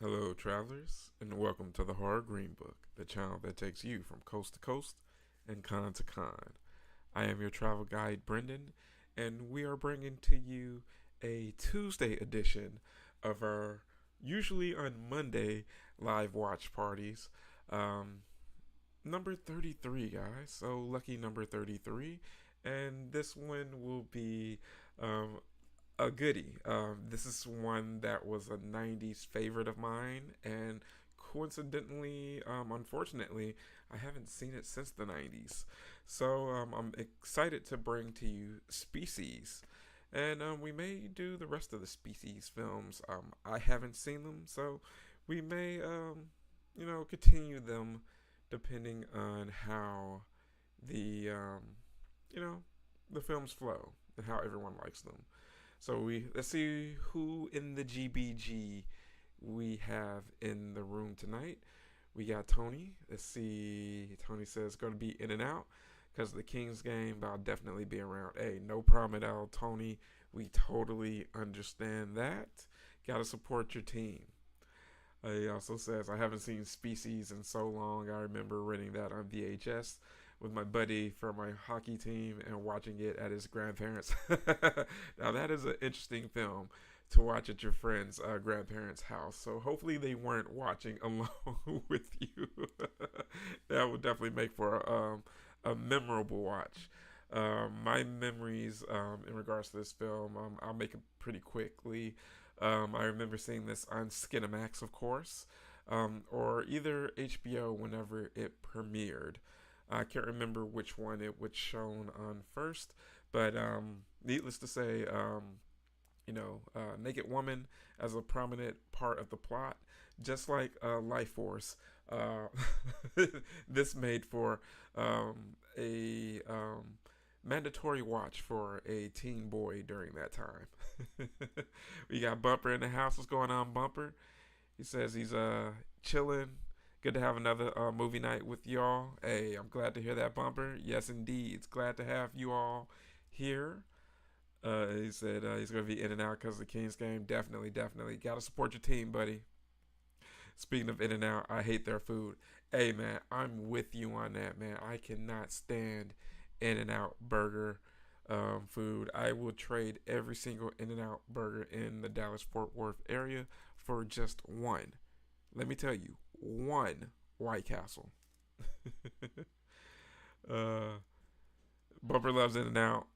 Hello, travelers, and welcome to the Horror Greenbook, the channel that takes you from coast to coast and con to con. I am your travel guide, Brendon, and we are bringing to you a Tuesday edition of our usually on Monday live watch parties. Um, Number 33, guys. So, lucky number 33. And this one will be um, a goodie. This is one that was a 90s favorite of mine, and coincidentally, unfortunately, I haven't seen it since the 90s. So I'm excited to bring to you Species. And we may do the rest of the Species films. I haven't seen them, so we may, continue them depending on how the, you know, the films flow and how everyone likes them. So let's see who in the GBG we have in the room tonight. We got Tony. Let's see. Tony says going to be in and out because of the Kings game, but I'll definitely be around. Hey, no problem at all, Tony. We totally understand that. Got to support your team. He also says, I haven't seen Species in so long. I remember renting that on VHS with my buddy from my hockey team and watching it at his grandparents'. Now, that is an interesting film to watch at your friend's grandparents' house. So hopefully they weren't watching along with you. That would definitely make for a memorable watch. My memories in regards to this film, I'll make it pretty quickly. I remember seeing this on Skinamax, of course, or either HBO whenever it premiered. I can't remember which one it was shown on first, but needless to say, naked woman as a prominent part of the plot, just like Life Force. Uh, this made for a mandatory watch for a teen boy during that time. We got Bumper in the house. What's going on, Bumper? He says he's chilling. Good to have another movie night with y'all. Hey, I'm glad to hear that, Bumper. Yes, indeed. It's glad to have you all here. He said he's going to be in and out because of the Kings game. Definitely, definitely. Got to support your team, buddy. Speaking of in and out, I hate their food. Hey, man, I'm with you on that, man. I cannot stand in and out burger food. I will trade every single in and out burger in the Dallas Fort Worth area for just one. Let me tell you, one White Castle. uh, Bumper loves In and Out.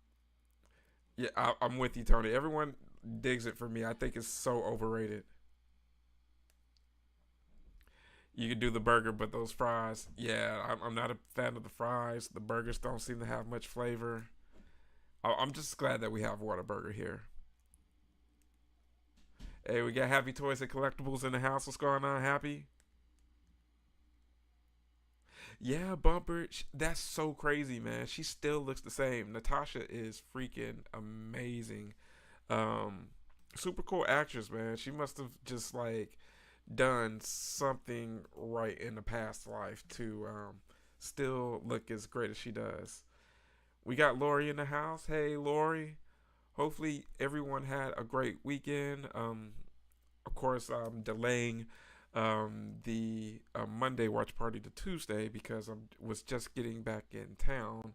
Yeah, I'm with you, Tony. Everyone digs it for me. I think it's so overrated. You can do the burger, but those fries, yeah, I'm not a fan of the fries. The burgers don't seem to have much flavor. I'm just glad that we have Whataburger here. Hey, we got Happy Toys and Collectibles in the house. What's going on, Happy? Yeah, Bumper. That's so crazy, man. She still looks the same. Natasha is freaking amazing. Um, Super cool actress, man. She must have just like done something right in the past life to still look as great as she does. We got Lori in the house. Hey, Lori. Hopefully, everyone had a great weekend. Of course, I'm delaying the Monday watch party to Tuesday because I was just getting back in town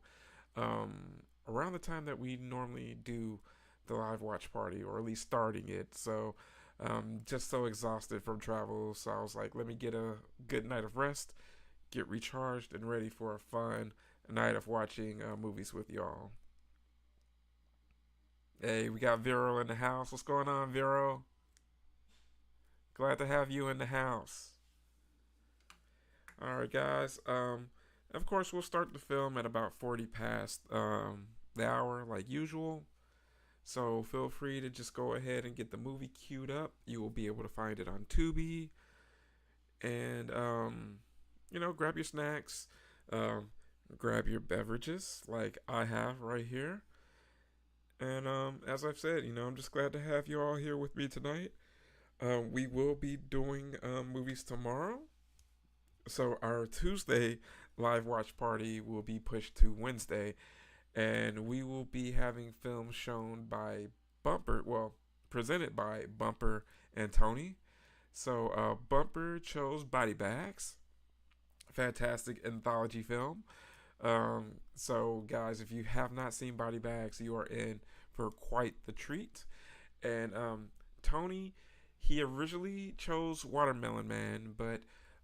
around the time that we normally do the live watch party, or at least starting it. So, just so exhausted from travel. So I was like, let me get a good night of rest, get recharged, and ready for a fun night of watching movies with y'all. Hey, we got Vero in the house. What's going on, Vero? Glad to have you in the house. All right, guys. Of course, we'll start the film at about 40 past the hour, like usual. So feel free to just go ahead and get the movie queued up. You will be able to find it on Tubi, and grab your snacks, um, grab your beverages, like I have right here. And as I've said, I'm just glad to have you all here with me tonight. We will be doing movies tomorrow. So our Tuesday live watch party will be pushed to Wednesday, and we will be having films shown by Bumper, well, presented by Bumper and Tony. So Bumper chose Body Bags, fantastic anthology film. So guys, if you have not seen Body Bags, you are in for quite the treat. And Tony, he originally chose Watermelon Man, but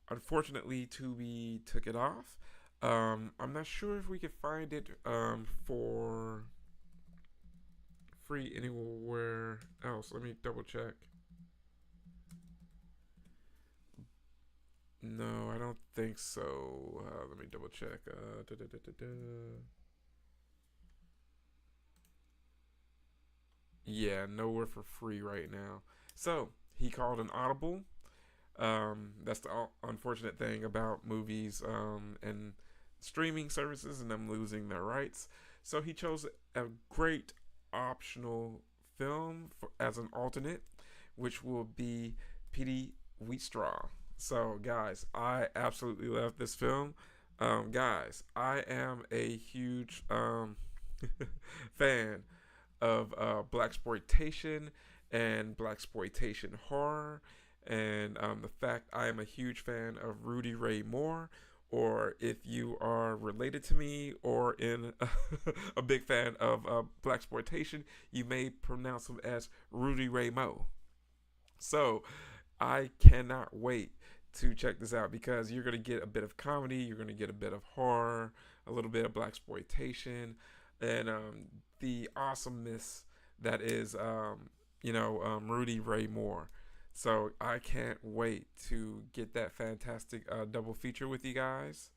unfortunately Tubi took it off. I'm not sure if we could find it for free anywhere else. Let me double check. No, I don't think so. Let me double check. Yeah, nowhere for free right now. So he called an audible. That's the unfortunate thing about movies and streaming services and them losing their rights. So he chose a great optional film as an alternate, which will be P.D. Wheatstraw. So, guys, I absolutely love this film. Guys, I am a huge fan of black exploitation and black exploitation horror, and the fact I am a huge fan of Rudy Ray Moore. Or if you are related to me or in a big fan of black exploitation, you may pronounce him as Rudy Ray Moore. So I cannot wait to check this out because you're going to get a bit of comedy, you're going to get a bit of horror, a little bit of black exploitation, and the awesomeness that is, Rudy Ray Moore. So I can't wait to get that fantastic double feature with you guys.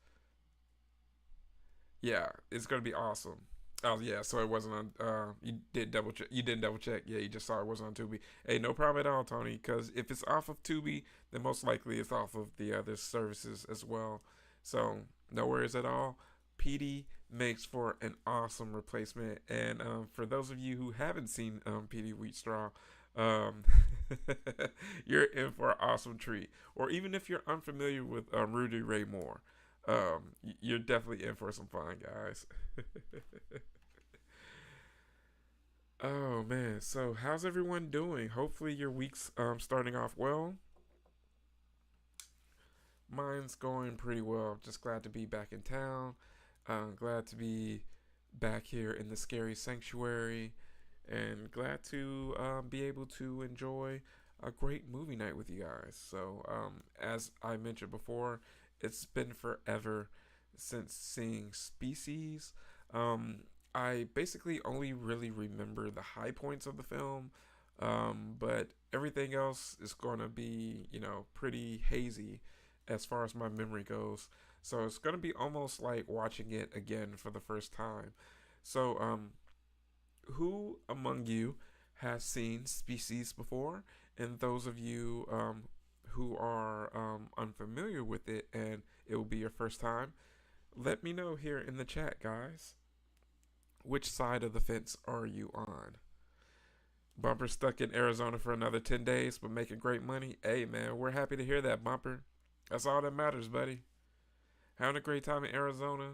Yeah, it's gonna be awesome. Oh yeah, so it wasn't on. You did double check. You didn't double check. Yeah, you just saw it wasn't on Tubi. Hey, no problem at all, Tony. Because if it's off of Tubi, then most likely it's off of the other services as well. So no worries at all. PD makes for an awesome replacement. And for those of you who haven't seen PD Wheatstraw, um, you're in for an awesome treat. Or even if you're unfamiliar with Rudy Ray Moore, you're definitely in for some fun, guys. Oh man, so how's everyone doing? Hopefully your week's starting off well. Mine's going pretty well. Just glad to be back in town. Glad to be back here in the scary sanctuary, and glad to be able to enjoy a great movie night with you guys. So, as I mentioned before, it's been forever since seeing Species. Um, I basically only really remember the high points of the film, but everything else is going to be, pretty hazy as far as my memory goes. So it's going to be almost like watching it again for the first time. So, who among you has seen Species before? And those of you who are unfamiliar with it and it will be your first time, let me know here in the chat, guys. Which side of the fence are you on? Bumper stuck in Arizona for another 10 days, but making great money. Hey, man, we're happy to hear that, Bumper. That's all that matters, buddy. Having a great time in Arizona.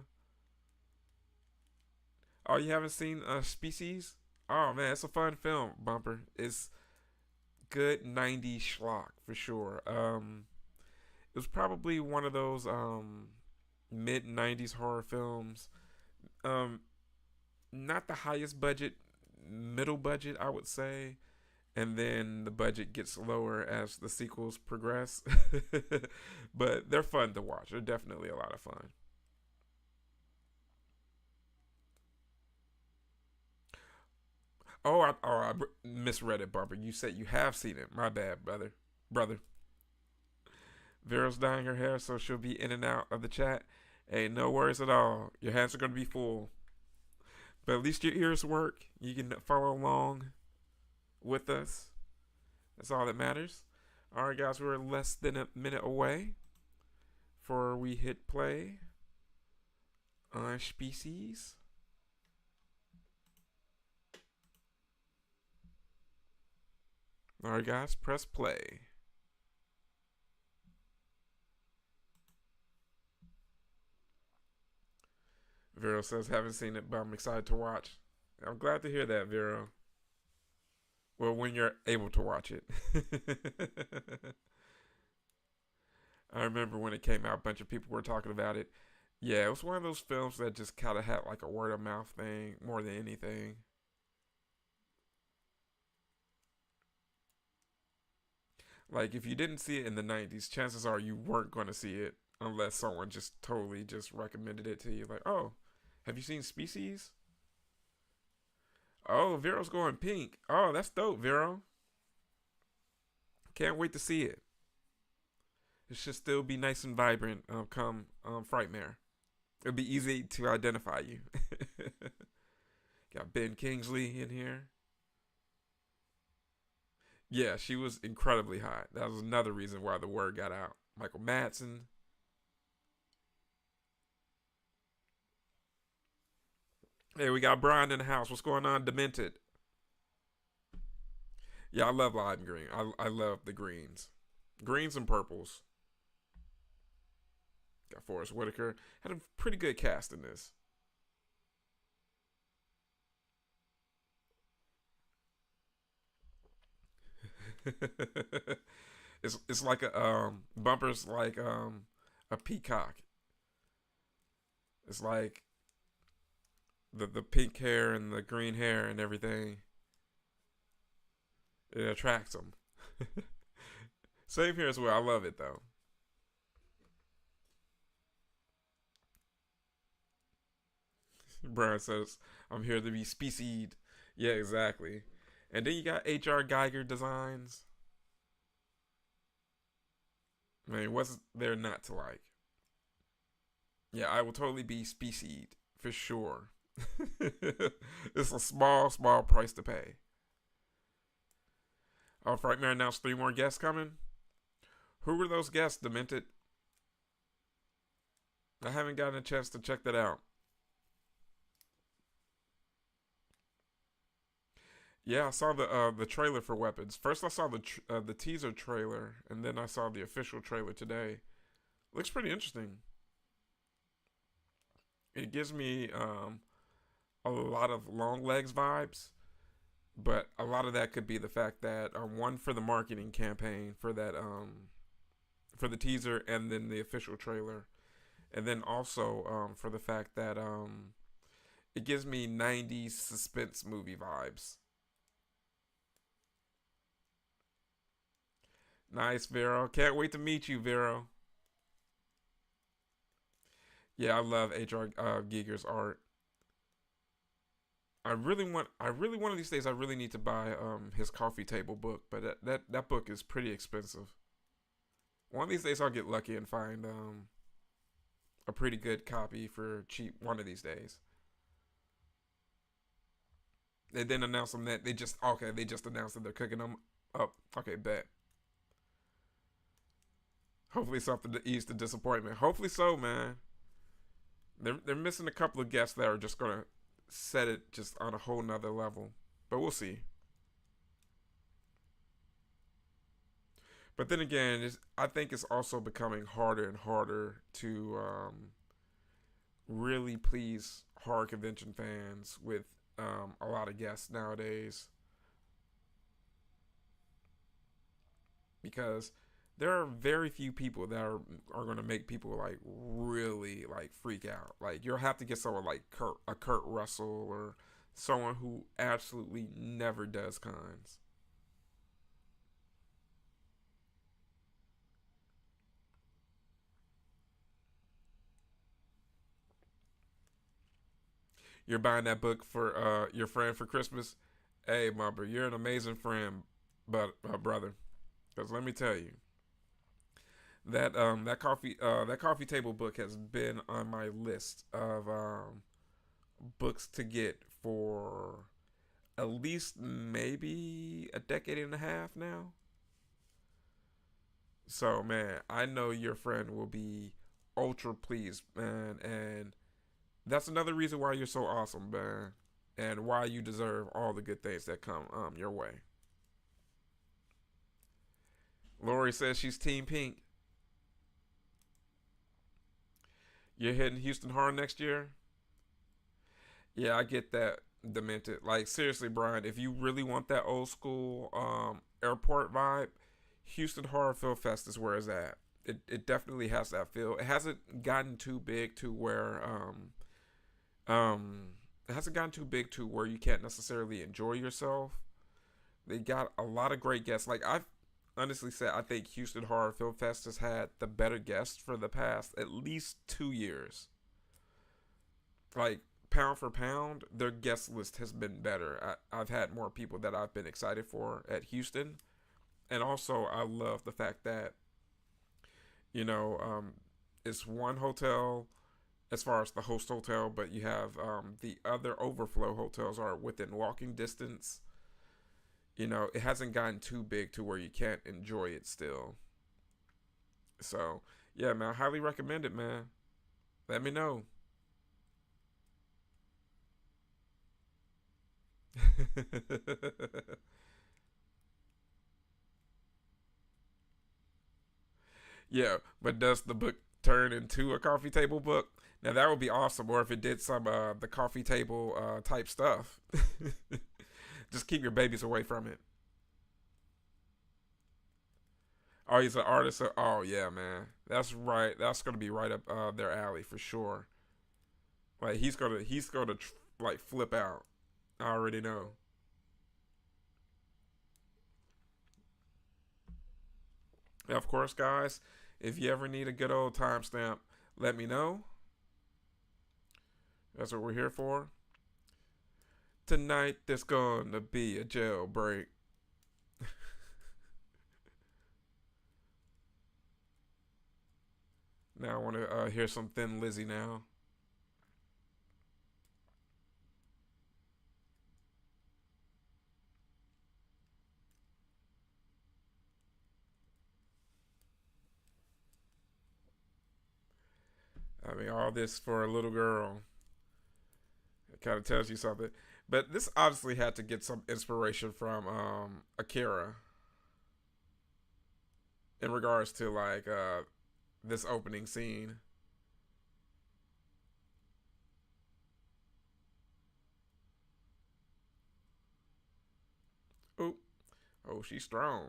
Oh, you haven't seen Species? Oh, man, it's a fun film, Bumper. It's good 90s schlock, for sure. It was probably one of those mid 90s horror films. Um, Not the highest budget, middle budget, I would say. And then the budget gets lower as the sequels progress. But they're fun to watch. They're definitely a lot of fun. I misread it, Bumper. You said you have seen it. My bad, brother. Brother. Vera's dyeing her hair, so she'll be in and out of the chat. Hey, no worries at all. Your hands are going to be full. But at least your ears work. You can follow along with us. That's all that matters. All right, guys, we're less than a minute away before we hit play on Species. All right, guys, press play. Vero says, haven't seen it, but I'm excited to watch. I'm glad to hear that, Vero. Well, when you're able to watch it. remember when it came out, a bunch of people were talking about it. Yeah, it was one of those films that just kind of had like a word of mouth thing more than anything. Like if you didn't see it in the 90s, chances are you weren't going to see it unless someone just totally just recommended it to you. Like, oh, have you seen Species? Oh, Vero's going pink. Oh, that's dope, Vero. Can't wait to see it. It should still be nice and vibrant come Frightmare. It'll be easy to identify you. Got Ben Kingsley in here. Yeah, she was incredibly hot. That was another reason why the word got out. Michael Madsen. Hey, we got Brian in the house. What's going on, Demented? Yeah, I love lime green. I love the greens. Greens and purples. Got Forrest Whitaker. Had a pretty good cast in this. It's like a bumper's like a peacock. It's like the pink hair and the green hair and everything. It attracts them. Same here as well. I love it though. Brian says, "I'm here to be specied." Yeah, exactly. And then you got H.R. Geiger designs. Man, what's there not to like? Yeah, I will totally be specied for sure. It's a small, small price to pay. Oh, Frightmare announced 3 more guests coming. Who were those guests, Demented? I haven't gotten a chance to check that out. Yeah, I saw the trailer for Weapons. First, I saw the teaser trailer, and then I saw the official trailer today. Looks pretty interesting. It gives me a lot of Long Legs vibes, but a lot of that could be the fact that one for the marketing campaign for that for the teaser, and then the official trailer, and then also for the fact that it gives me 90s suspense movie vibes. Nice, Vero. Can't wait to meet you, Vero. Yeah, I love H.R. Giger's art. I really one of these days I really need to buy his coffee table book, but that book is pretty expensive. One of these days I'll get lucky and find a pretty good copy for cheap one of these days. They didn't announce them that they just announced that they're cooking them up. Okay, bet. Hopefully something to ease the disappointment. Hopefully so, man. They're missing a couple of guests that are just gonna set it just on a whole nother level. But we'll see. But then again, I think it's also becoming harder and harder to really please horror convention fans with a lot of guests nowadays, because there are very few people that are going to make people like really like freak out. Like you'll have to get someone like Kurt Russell, or someone who absolutely never does cons. You're buying that book for your friend for Christmas. Hey, Mumber, you're an amazing friend, but brother. Because let me tell you, that coffee table book has been on my list of books to get for at least maybe a decade and a half now. So man, I know your friend will be ultra pleased, man, and that's another reason why you're so awesome, man, and why you deserve all the good things that come your way. Lori says she's Team Pink. You're hitting Houston Horror next year? Yeah, I get that, Demented. Like seriously, Brian, if you really want that old school airport vibe, Houston Horror Film Fest is where it's at. it definitely has that feel. It hasn't gotten too big to where um it hasn't gotten too big to where you can't necessarily enjoy yourself. They got a lot of great guests. Like I've honestly said, I think Houston Horror Film Fest has had the better guests for the past at least 2 years. Like pound for pound, their guest list has been better. I've had more people that I've been excited for at Houston, and also I love the fact that you know it's one hotel as far as the host hotel, but you have the other overflow hotels are within walking distance. It hasn't gotten too big to where you can't enjoy it still. So yeah, man, I highly recommend it, man. Let me know. Yeah, but does the book turn into a coffee table book? Now that would be awesome. Or if it did some the coffee table type stuff, just keep your babies away from it. Oh, he's an artist. Oh yeah, man, that's right. That's gonna be right up their alley for sure. Like he's gonna like flip out. I already know. And of course, guys, if you ever need a good old timestamp, let me know. That's what we're here for. Tonight, there's gonna be a jailbreak. Now I want to hear some Thin Lizzy now. I mean, all this for a little girl. It kind of tells you something. But this obviously had to get some inspiration from Akira in regards to like this opening scene. Oh, oh, she's strong.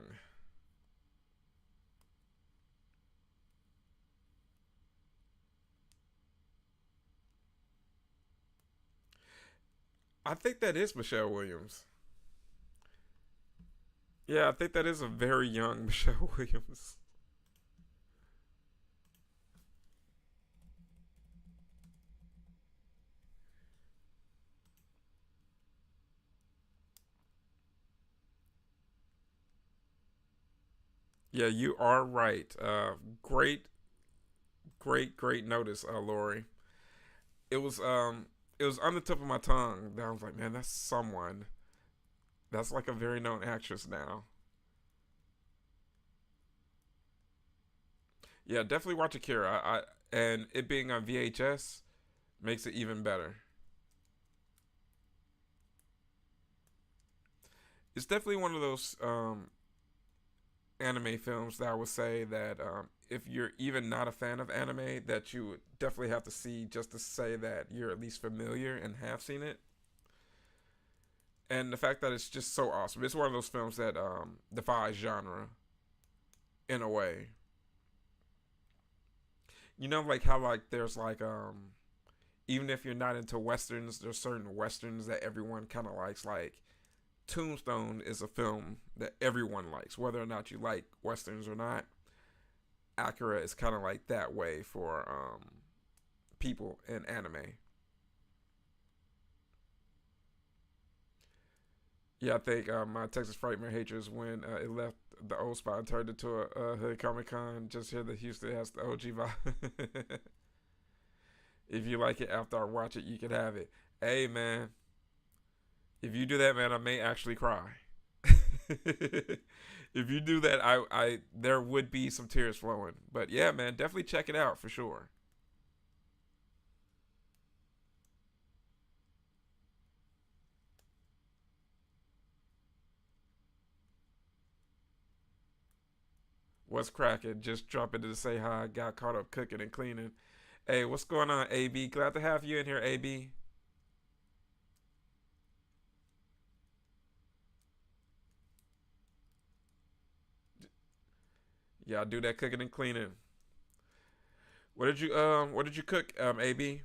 I think that is Michelle Williams. Yeah, I think that is a very young Michelle Williams. Yeah, you are right. Great, great notice, Lori. It was it was on the tip of my tongue. I was like, man, that's someone. That's like a very known actress now. Yeah, definitely watch Akira. And it being on VHS makes it even better. It's definitely one of those anime films that I would say that if you're even not a fan of anime, that you would definitely have to see just to say that you're at least familiar and have seen it. And the fact that it's just so awesome. It's one of those films that defies genre in a way. Like how like there's like even if you're not into westerns, there's certain westerns that everyone kind of likes. Like Tombstone is a film that everyone likes, whether or not you like westerns or not. Akira is kind of like that way for people in anime. Yeah, I think my Texas Frightmare Hatred is when it left the old spot and turned into a Hood Comic Con. Just here that Houston has the OG vibe. If you like it after I watch it, you can have it. Hey man, if you do that, man, I may actually cry. If you do that, I there would be some tears flowing. But yeah, man, definitely check it out for sure. What's cracking? Just dropping to say hi. Got caught up cooking and cleaning. Hey, what's going on, AB? Glad to have you in here, AB. Yeah, I do that cooking and cleaning. What did you cook, AB?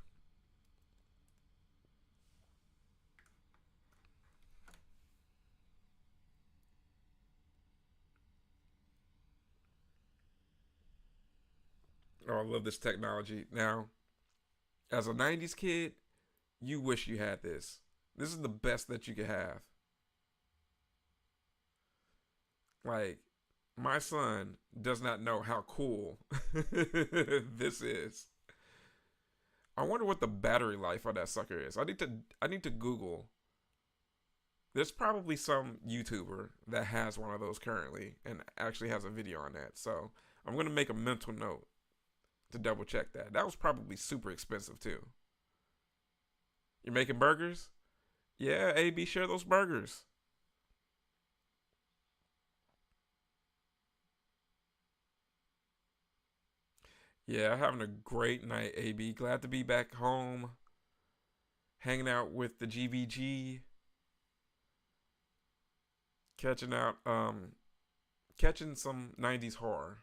Oh, I love this technology. Now, as a 90s kid, you wish you had this. This is the best that you could have. Like, my son does not know how cool this is. I wonder what the battery life of that sucker is. I need to Google. There's probably some YouTuber that has one of those currently and actually has a video on that. So I'm gonna make a mental note to double check that. That was probably super expensive too. You're making burgers? Yeah, AB, share those burgers. Yeah, having a great night, AB. Glad to be back home, hanging out with the GVG, catching out, catching some 90s horror.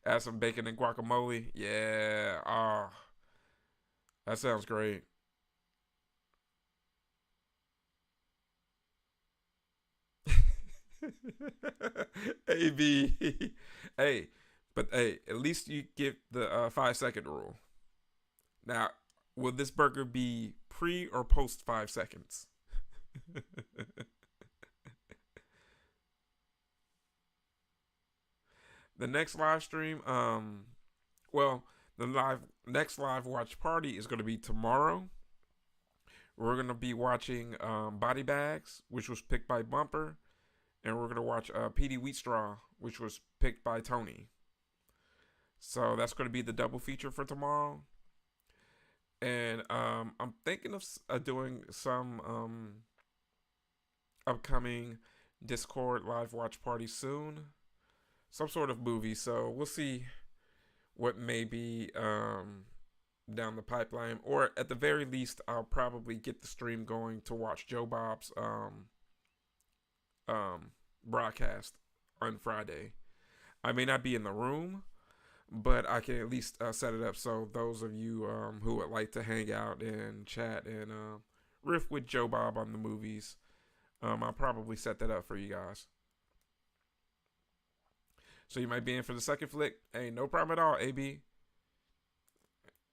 Add some bacon and guacamole. Yeah, that sounds great. AB. Hey, but hey, at least you get the 5 second rule. Now, will this burger be pre or post 5 seconds? The next live stream, well, the live next live watch party is going to be tomorrow. We're going to be watching Body Bags, which was picked by Bumper, and we're going to watch PD Wheatstraw, which was picked by Tony. So that's going to be the double feature for tomorrow. And I'm thinking of doing some upcoming Discord live watch party soon. Some sort of movie. So we'll see what may be down the pipeline. Or at the very least, I'll probably get the stream going to watch Joe Bob's um, broadcast on Friday. I may not be in the room, but I can at least set it up so those of you who would like to hang out and chat and riff with Joe Bob on the movies, I'll probably set that up for you guys. So you might be in for the second flick. Hey, no problem at all, AB.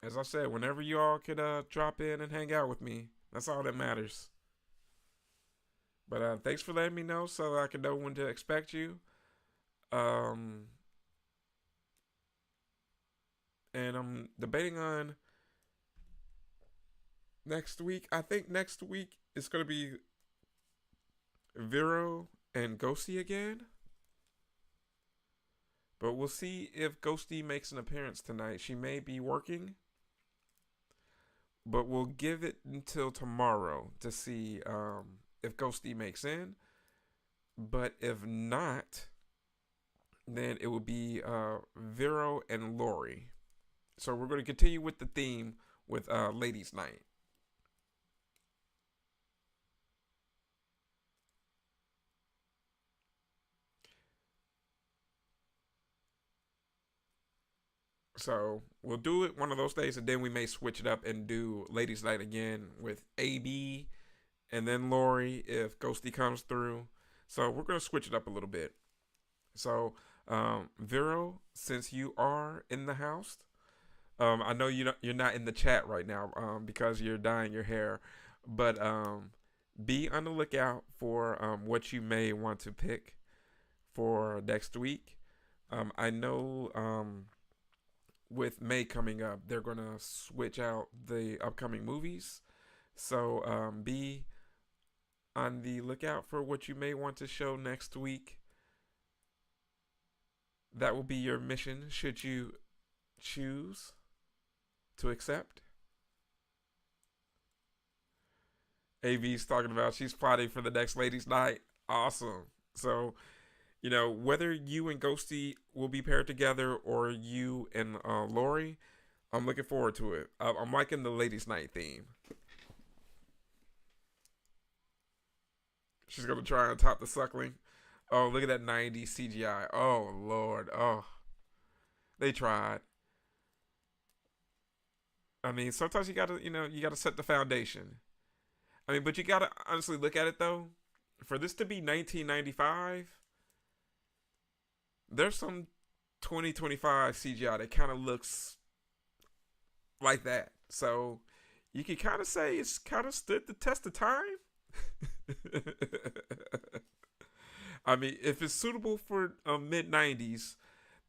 As I said, whenever you all could drop in and hang out with me, that's all that matters. But thanks for letting me know so I can know when to expect you. Um, and I'm debating on next week. I think next week is going to be Vero and Ghosty again. But we'll see if Ghosty makes an appearance tonight. She may be working, but we'll give it until tomorrow to see if Ghosty makes in. But if not, then it will be Vero and Lori. So we're going to continue with the theme with Ladies' Night. So we'll do it one of those days, and then we may switch it up and do Ladies' Night again with AB and then Lori if Ghosty comes through. So we're going to switch it up a little bit. So, Vero, since you are in the house, I know you're not in the chat right now because you're dyeing your hair, but be on the lookout for what you may want to pick for next week. I know with May coming up, they're gonna switch out the upcoming movies, so be on the lookout for what you may want to show next week. That will be your mission should you choose to accept. AV's talking about she's plotting for the next ladies' night. Awesome. So, whether you and Ghosty will be paired together or you and Lori, I'm looking forward to it. I'm liking the ladies' night theme. She's going to try and top the suckling. Oh, look at that 90s CGI. Oh Lord. Oh, they tried. I mean, sometimes you gotta, you gotta set the foundation. I mean, but you gotta honestly look at it though. For this to be 1995, there's some 2025 CGI that kind of looks like that. So you can kind of say it's kind of stood the test of time. I mean, if it's suitable for mid 90s,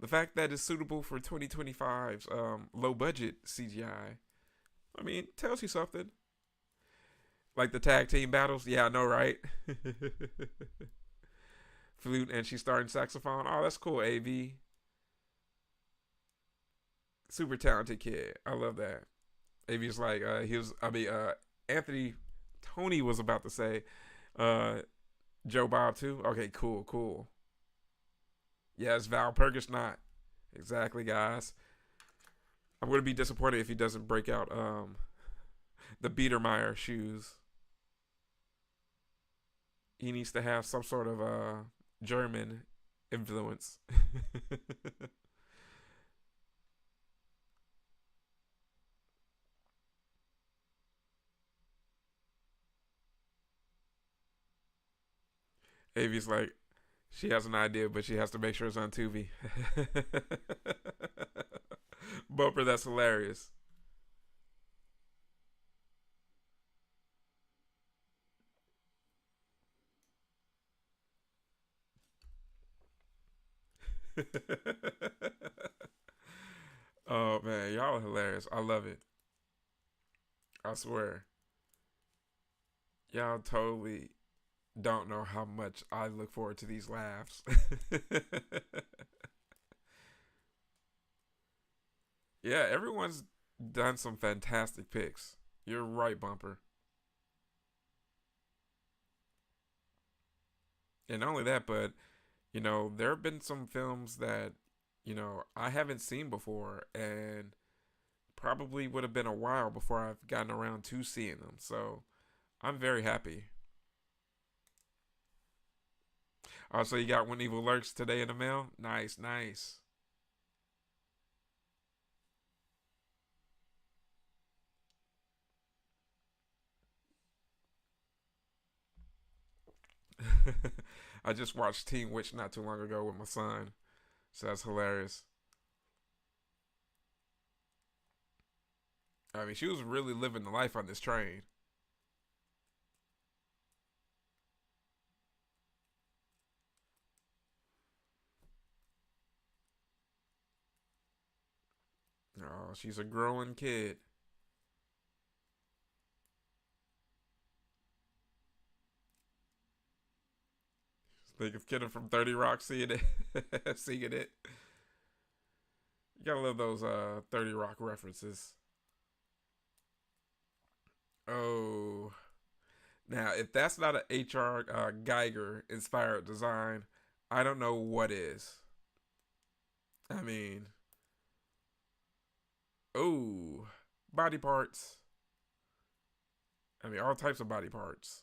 the fact that it's suitable for 2025's low budget CGI, I mean, tells you something. Like the tag team battles, yeah, I know, right? Flute and she's starting saxophone. Oh, that's cool. AV, super talented kid. I love that. AV's like he was. I mean, Anthony Tony was about to say, uh, Joe Bob too. Okay, cool, cool. Yes, Val Purgis not exactly, guys. I'm gonna be disappointed if he doesn't break out the Biedermeier shoes. He needs to have some sort of German influence. Avi's like, she has an idea, but she has to make sure it's on Tubi. Bumper, that's hilarious. Oh man, y'all are hilarious. I love it. I swear. Y'all totally don't know how much I look forward to these laughs. Yeah, everyone's done some fantastic picks. You're right, Bumper. And not only that, but there have been some films that I haven't seen before, and probably would have been a while before I've gotten around to seeing them. So I'm very happy. Also, you got When Evil Lurks today in the mail. Nice, nice. I just watched Teen Witch not too long ago with my son, so that's hilarious. I mean, she was really living the life on this train. Oh, she's a growing kid. Think of Kidda from 30 Rock seeing it, singing it. You gotta love those 30 Rock references. Oh, now if that's not an HR Geiger inspired design, I don't know what is. I mean, oh, body parts. I mean, all types of body parts.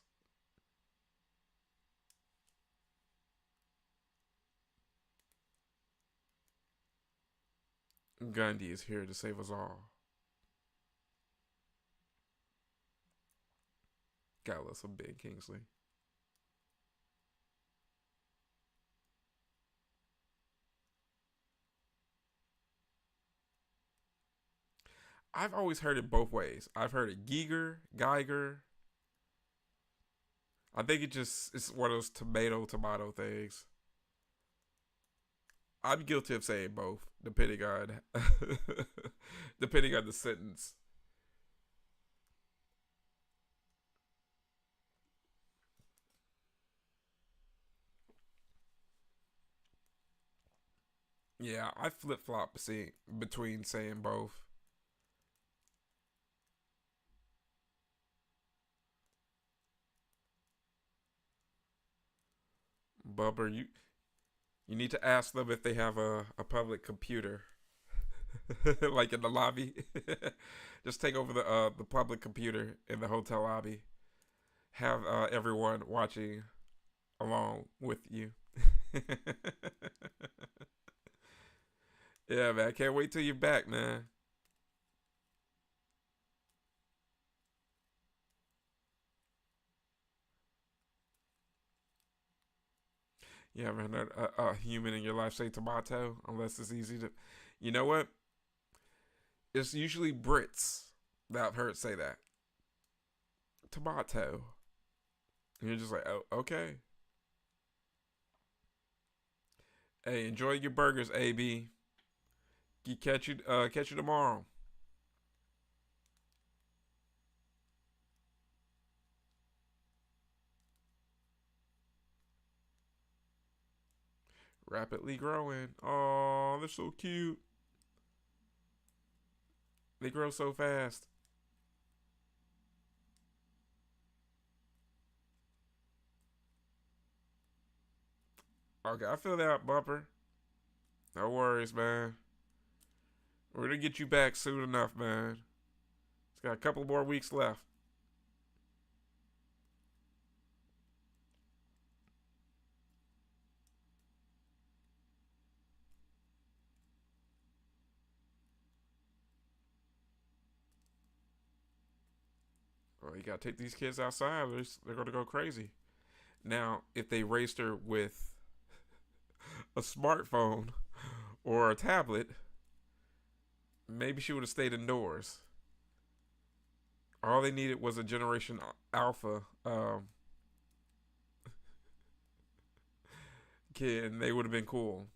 Gandhi is here to save us all. God love some Ben Kingsley. I've always heard it both ways. I've heard it Giger, Geiger. I think it's one of those tomato things. I'm guilty of saying both, depending on depending on the sentence. Yeah, I flip flop between saying both. Bubber, you need to ask them if they have a public computer, like in the lobby. Just take over the public computer in the hotel lobby. Have everyone watching along with you. Yeah, man. I can't wait till you're back, man. You ever heard a human in your life say tomato? Unless it's easy to. You know what? It's usually Brits that I've heard say that. Tomato. And you're just like, oh, okay. Hey, enjoy your burgers, AB. Catch you tomorrow. Rapidly growing. Oh, they're so cute. They grow so fast. Okay, I feel that, Bumper. No worries, man. We're gonna get you back soon enough, man. It's got a couple more weeks left. Well, you gotta take these kids outside. They're gonna go crazy. Now, if they raised her with a smartphone or a tablet, maybe she would have stayed indoors. All they needed was a Generation Alpha kid, and they would have been cool.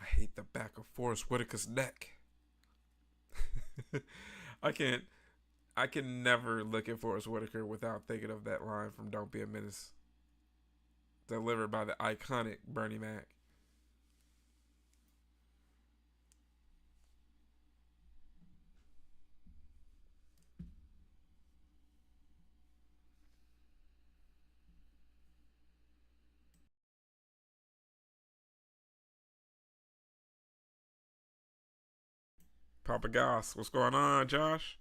I hate the back of Forrest Whitaker's neck. I can't. I can never look at Forrest Whitaker without thinking of that line from "Don't Be a Menace," delivered by the iconic Bernie Mac. Papa Goss, what's going on, Josh?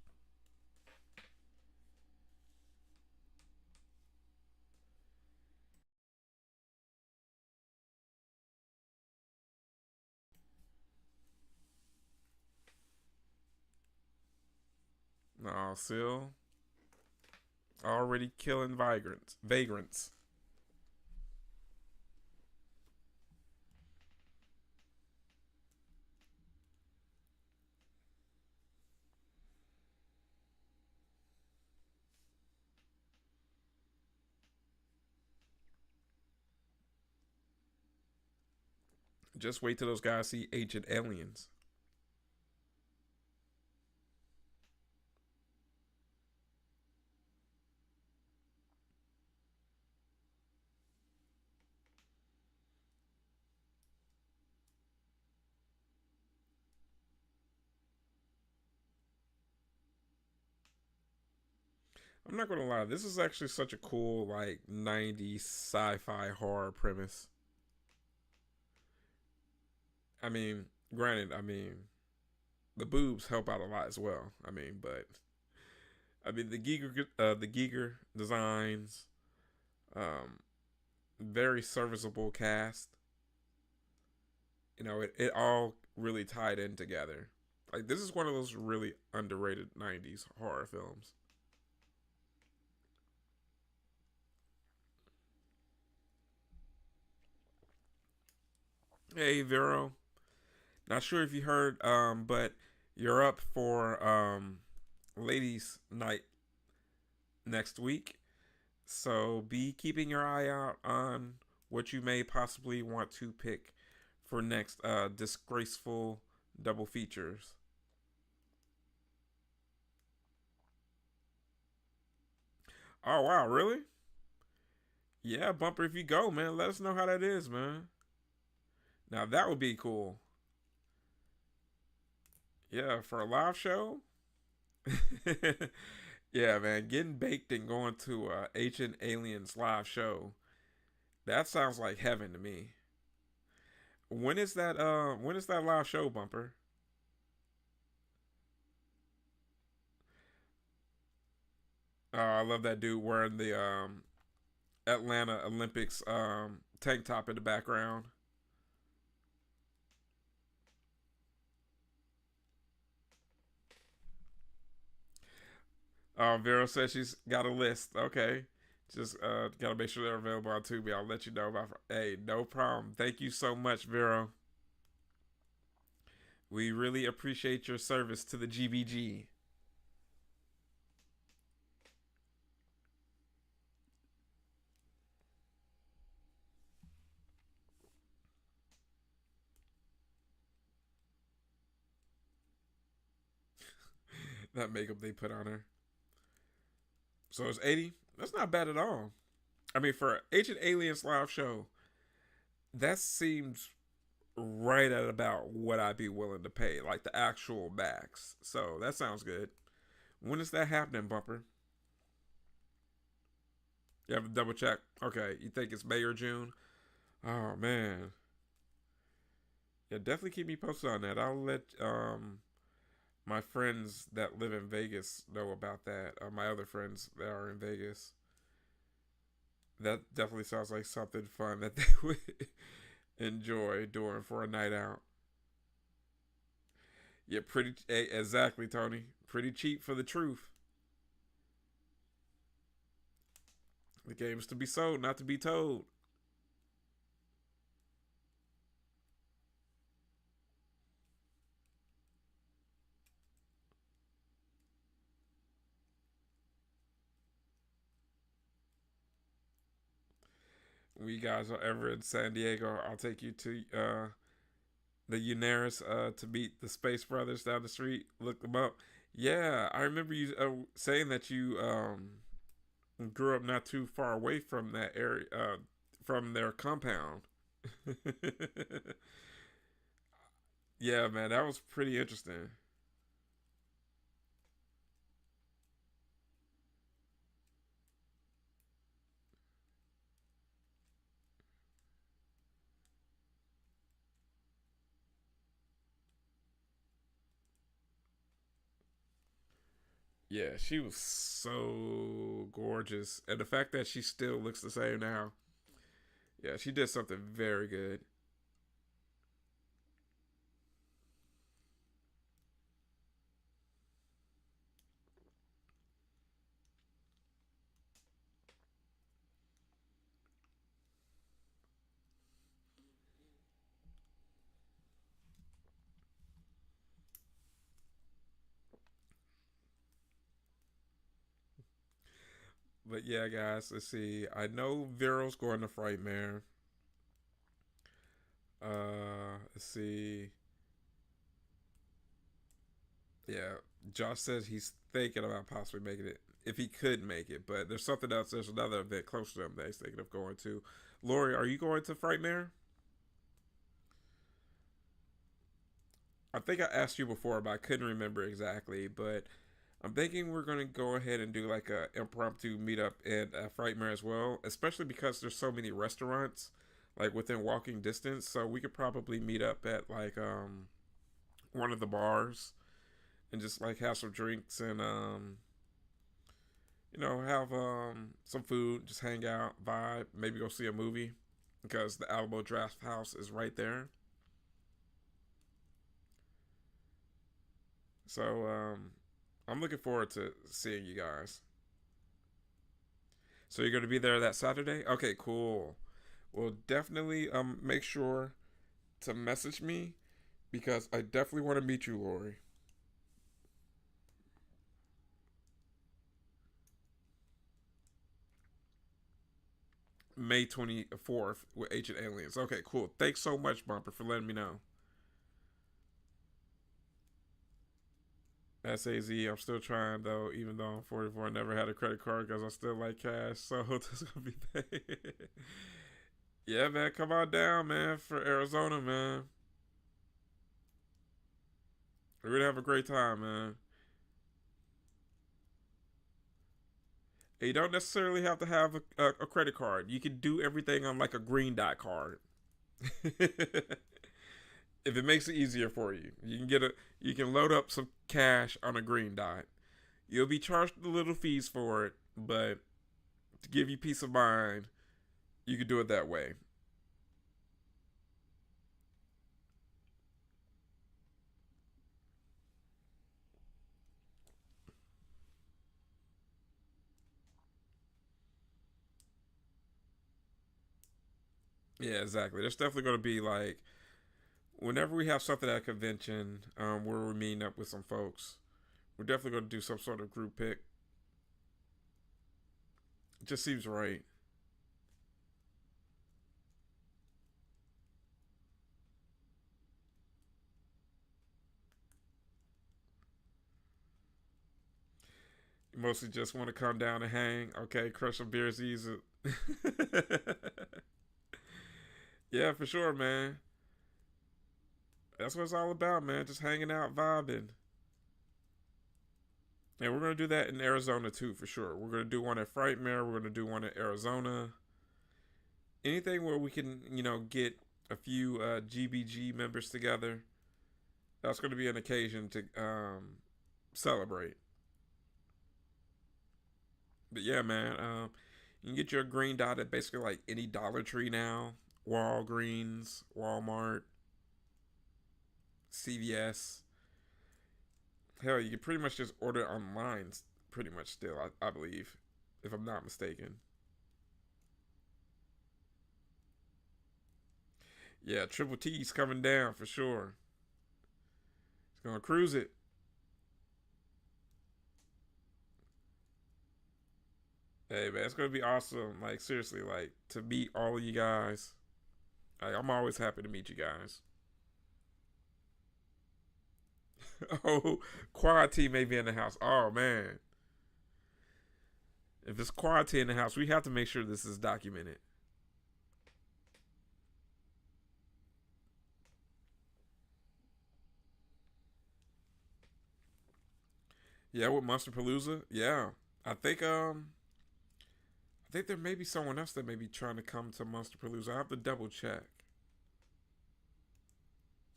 No, still already killing vagrants. Just wait till those guys see ancient aliens. I'm not gonna lie, this is actually such a cool like '90s sci-fi horror premise. I mean, granted, the boobs help out a lot as well. But the Giger designs, um, very serviceable cast. It all really tied in together. Like this is one of those really underrated '90s horror films. Hey Vero, not sure if you heard, but you're up for ladies' night next week. So be keeping your eye out on what you may possibly want to pick for next disgraceful double features. Oh wow, really? Yeah, Bumper, if you go, man, let us know how that is, man. Now that would be cool. Yeah, for a live show. Yeah, man, getting baked and going to Ancient Aliens live show. That sounds like heaven to me. When is that? When is that live show, Bumper? I love that dude wearing the Atlanta Olympics tank top in the background. Vero says she's got a list. Okay. Just gotta make sure they're available on Tubi. I'll let you know about. Hey, no problem. Thank you so much, Vero. We really appreciate your service to the GBG. That makeup they put on her. So it's 80. That's not bad at all. I mean, for Ancient Aliens live show, that seems right at about what I'd be willing to pay, like the actual max. So that sounds good. When is that happening, Bumper? You have to double check. Okay, you think it's May or June? Oh man, yeah, definitely keep me posted on that. I'll let my friends that live in Vegas know about that. My other friends that are in Vegas. That definitely sounds like something fun that they would enjoy doing for a night out. Yeah, pretty exactly, Tony. Pretty cheap for the truth. The game is to be sold, not to be told. When you guys are ever in San Diego, I'll take you to the Unaris to meet the Space Brothers down the street. Look them up. Yeah, I remember you saying that you grew up not too far away from that area, from their compound. Yeah, man, that was pretty interesting. Yeah, she was so gorgeous, and the fact that she still looks the same now. Yeah, she did something very good. But yeah, guys, let's see. I know Vero's going to Frightmare. Let's see. Yeah, Josh says he's thinking about possibly making it if he could make it. But there's something else. There's another event close to him that he's thinking of going to. Lori, are you going to Frightmare? I think I asked you before, but I couldn't remember exactly. But I'm thinking we're gonna go ahead and do like a impromptu meetup at Frightmare as well, especially because there's so many restaurants like within walking distance. So we could probably meet up at like one of the bars and just like have some drinks and have some food, just hang out, vibe, maybe go see a movie because the Alamo Draft House is right there. So I'm looking forward to seeing you guys. So you're going to be there that Saturday? Okay, cool. Well, definitely make sure to message me because I definitely want to meet you, Lori. May 24th with Ancient Aliens. Okay, cool. Thanks so much, Bumper, for letting me know. SAZ, I'm still trying though, even though I'm 44. I never had a credit card because I still like cash, so this gonna be paid. Yeah, man, come on down, man, for Arizona, man. We're gonna have a great time, man. And you don't necessarily have to have a credit card. You can do everything on like a green dot card. If it makes it easier for you, you can load up some cash on a green dot. You'll be charged a little fees for it, but to give you peace of mind, you can do it that way. Yeah, exactly. There's definitely going to be like whenever we have something at a convention, where we're meeting up with some folks, we're definitely going to do some sort of group pick. It just seems right. You mostly just want to come down and hang. Okay, crush some beers, easy. Yeah, for sure, man. That's what it's all about, man. Just hanging out, vibing. And we're gonna do that in Arizona too, for sure. We're gonna do one at Frightmare. We're gonna do one at Arizona. Anything where we can, get a few GBG members together. That's gonna be an occasion to celebrate. But yeah, man, you can get your green dot at basically like any Dollar Tree now, Walgreens, Walmart, CVS. Hell, you can pretty much just order it online, pretty much still, I believe, if I'm not mistaken. Yeah, Triple T's coming down for sure. It's gonna cruise it. Hey man, it's gonna be awesome. Like seriously, like to meet all of you guys. Like, I'm always happy to meet you guys. Oh, Quad T may be in the house. Oh man, if it's Quad T in the house, we have to make sure this is documented. Yeah, with Monster Palooza. Yeah, I think I think there may be someone else that may be trying to come to Monster Palooza. I have to double check.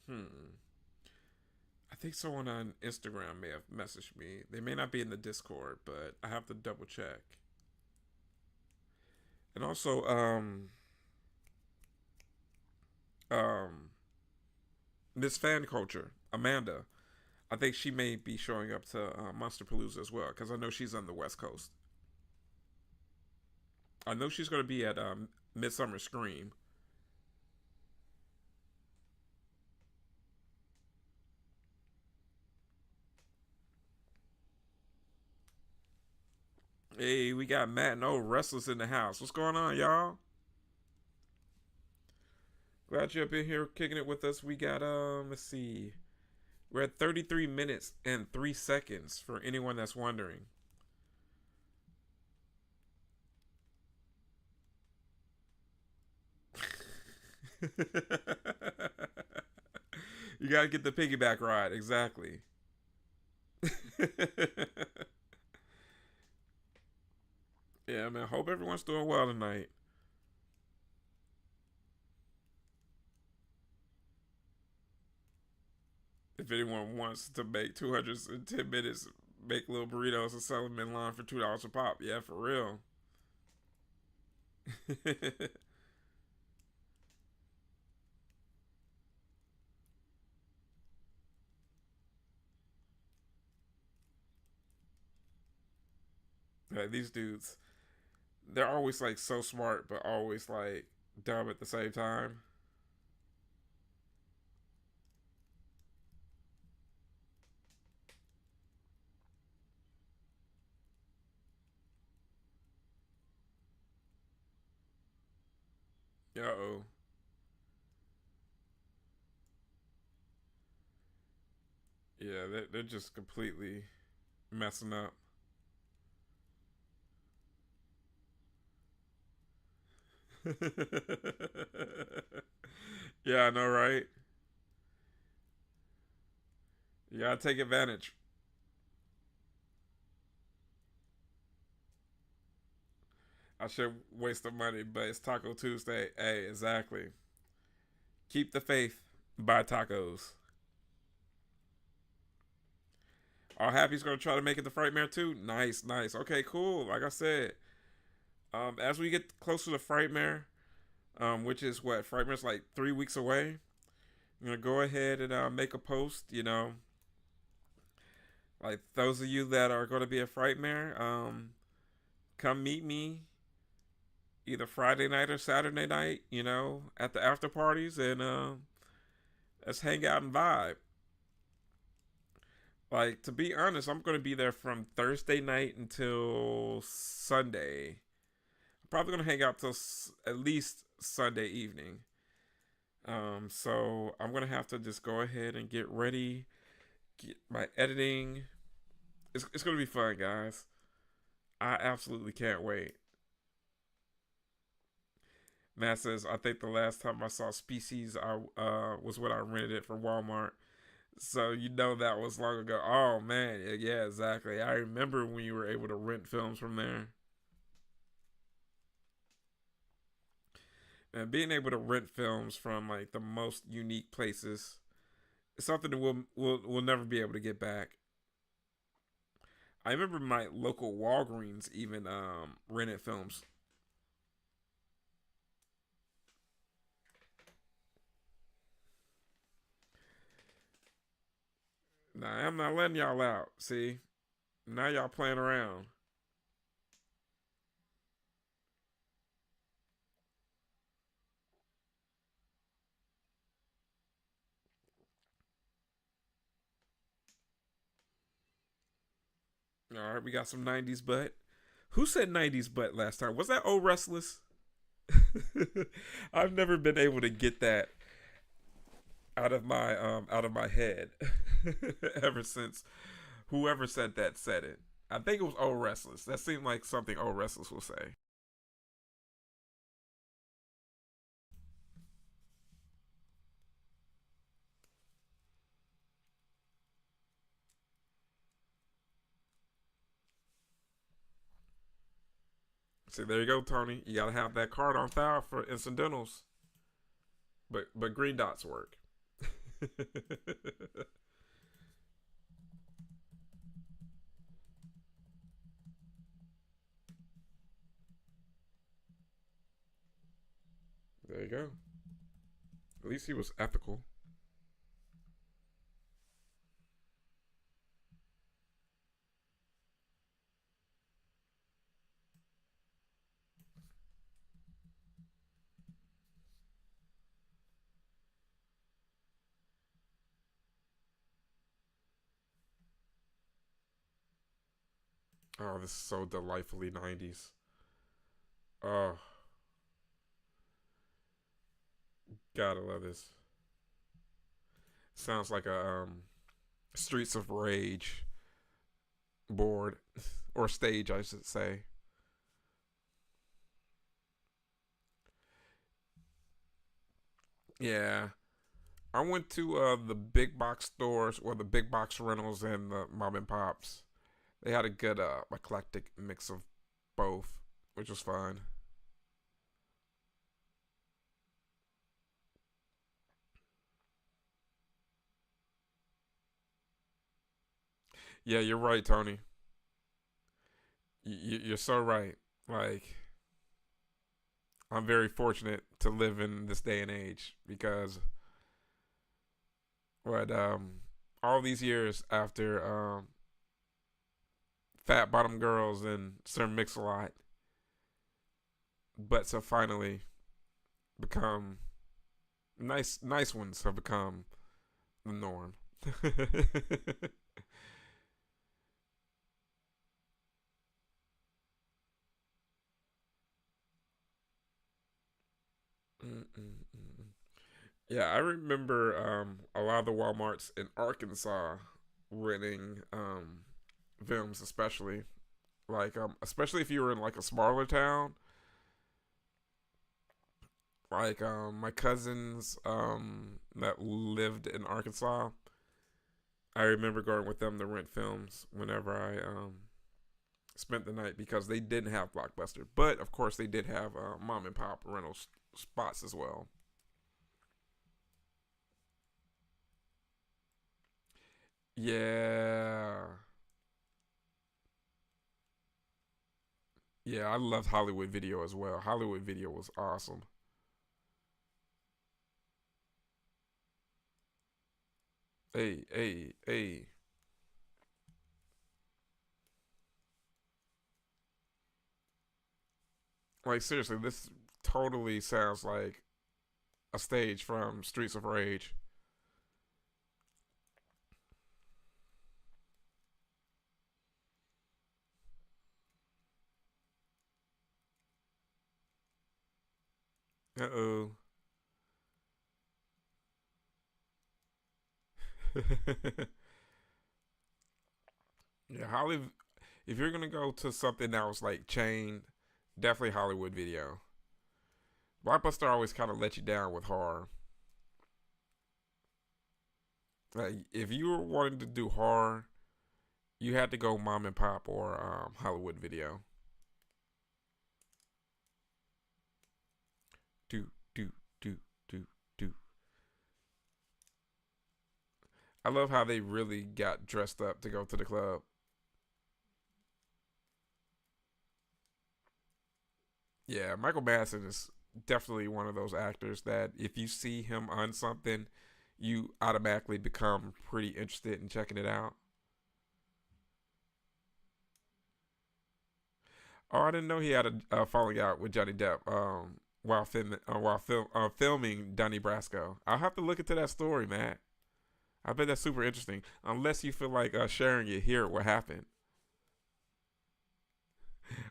Hmm. I think someone on Instagram may have messaged me. They may not be in the Discord, but I have to double check. And also, um, Miss Fan Culture, Amanda. I think she may be showing up to Monster Palooza as well because I know she's on the West Coast. I know she's going to be at Midsummer Scream. Hey, we got Matt and old Restless in the house. What's going on, y'all? Glad you're up in here kicking it with us. We got let's see. We're at 33 minutes and 3 seconds for anyone that's wondering. You got to get the piggyback ride, exactly. Yeah, man. Hope everyone's doing well tonight. If anyone wants to make 210 minutes, make little burritos and sell them in line for $2 a pop. Yeah, for real. Like, these dudes, they're always like so smart, but always like dumb at the same time. Uh oh. Yeah, they're just completely messing up. Yeah, I know, right? You gotta take advantage. I should waste the money, but it's Taco Tuesday. Hey, exactly. Keep the faith. Buy tacos. Oh, Happy's gonna try to make it to Frightmare too. Nice, nice. Okay, cool. Like I said, as we get closer to Frightmare, which is what Frightmare's like 3 weeks away. I'm gonna go ahead and make a post. Like those of you that are gonna be at Frightmare, come meet me either Friday night or Saturday night. At the after parties, and let's hang out and vibe. Like, to be honest, I'm gonna be there from Thursday night until Sunday. I'm probably gonna hang out till at least Sunday evening. So I'm gonna have to just go ahead and get ready, get my editing. It's gonna be fun, guys. I absolutely can't wait. Matt says, I think the last time I saw Species, I was when I rented it from Walmart. So that was long ago. Oh man, yeah, exactly. I remember when you were able to rent films from there. And being able to rent films from like the most unique places is something that we'll never be able to get back. I remember my local Walgreens even rented films. Nah, I'm not letting y'all out. See, now y'all playing around. All right, we got some '90s butt. Who said '90s butt last time? Was that old Restless? I've never been able to get that out of my head ever since whoever said it. I think it was old Restless. That seemed like something old Restless will say. See, there you go, Tony. You gotta have that card on file for incidentals. But green dots work. There you go. At least he was ethical. Oh, this is so delightfully '90s. Oh, gotta love this. Sounds like a Streets of Rage board or stage, I should say. Yeah, I went to the big box stores or the big box rentals and the mom and pops. They had a good eclectic mix of both, which was fun. Yeah, you're right, Tony. You're so right. Like, I'm very fortunate to live in this day and age because what all these years after Fat Bottom Girls and Sir Mix-a-Lot, butts have finally become nice ones have become the norm. Yeah, I remember a lot of the WalMarts in Arkansas renting films, especially if you were in like a smaller town. Like my cousins that lived in Arkansas, I remember going with them to rent films whenever I spent the night because they didn't have Blockbuster, but of course they did have mom and pop rental spots as well. Yeah. Yeah, I loved Hollywood Video as well. Hollywood Video was awesome. Hey, hey, hey. Like, seriously, this totally sounds like a stage from Streets of Rage. Uh oh. Yeah, Hollywood. If you're gonna go to something that was like chain, definitely Hollywood Video. Blockbuster always kind of let you down with horror. Like, if you were wanting to do horror, you had to go mom and pop or Hollywood Video. Do do do do do. I love how they really got dressed up to go to the club. Yeah, Michael Madsen is definitely one of those actors that if you see him on something, you automatically become pretty interested in checking it out. Oh, I didn't know he had a falling out with Johnny Depp while filming Donnie Brasco. I'll have to look into that story, man. I bet that's super interesting. Unless you feel like sharing it here, what happened?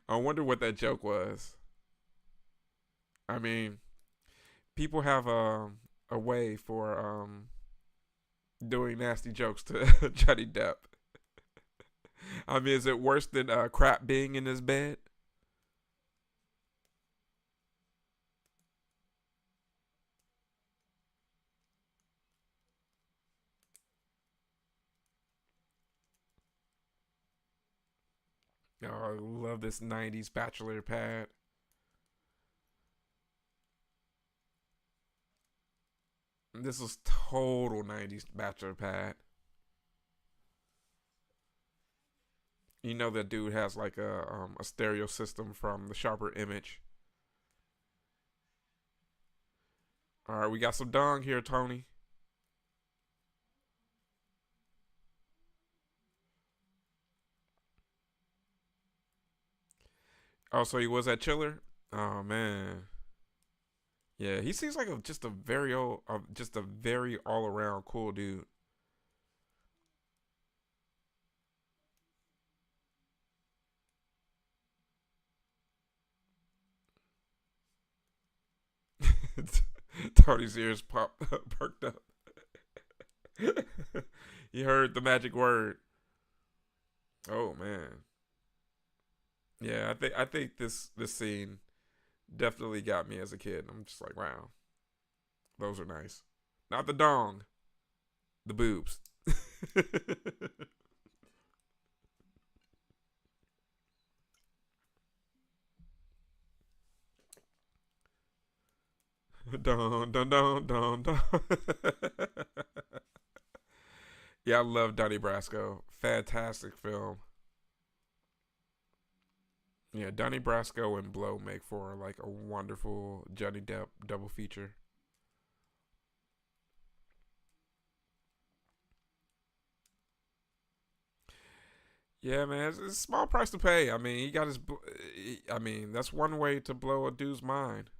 I wonder what that joke was. I mean, people have a way for doing nasty jokes to Johnny Depp. I mean, is it worse than crap being in his bed? Oh, I love this '90s bachelor pad. This was total '90s bachelor pad. You know that dude has like a stereo system from the Sharper Image. All right, we got some dong here, Tony. Oh, so he was at Chiller. Oh man, yeah, he seems like just a very old, just a very all around cool dude. Tony's ears perked up. He heard the magic word. Oh man, yeah, I think this scene definitely got me as a kid. I'm just like, wow, those are nice. Not the dong, the boobs. Don don don don don. Yeah, I love Donnie Brasco. Fantastic film. Yeah, Donnie Brasco and Blow make for like a wonderful Johnny Depp double feature. Yeah, man, it's a small price to pay. I mean, he got his. I mean, that's one way to blow a dude's mind.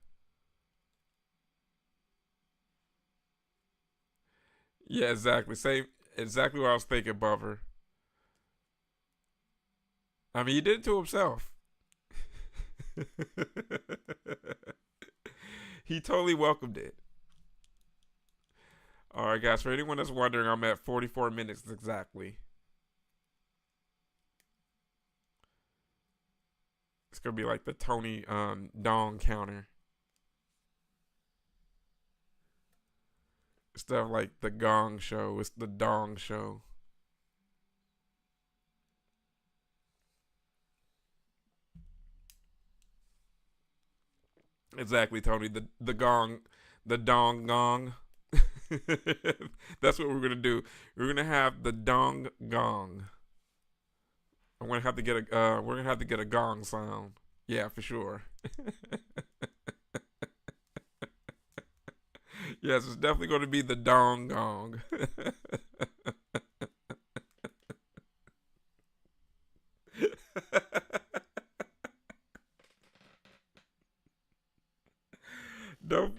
Yeah, exactly. Same. Exactly what I was thinking, Buffer. I mean, he did it to himself. He totally welcomed it. All right, guys. For anyone that's wondering, I'm at 44 minutes exactly. It's gonna be like the Tony Dong counter. Instead of like the Gong Show, it's the Dong Show. Exactly, Tony. The Dong Gong. That's what we're gonna do. We're gonna have the dong gong. I'm gonna have to get a. We're gonna have to get a gong sound. Yeah, for sure. Yes, it's definitely going to be the dong gong.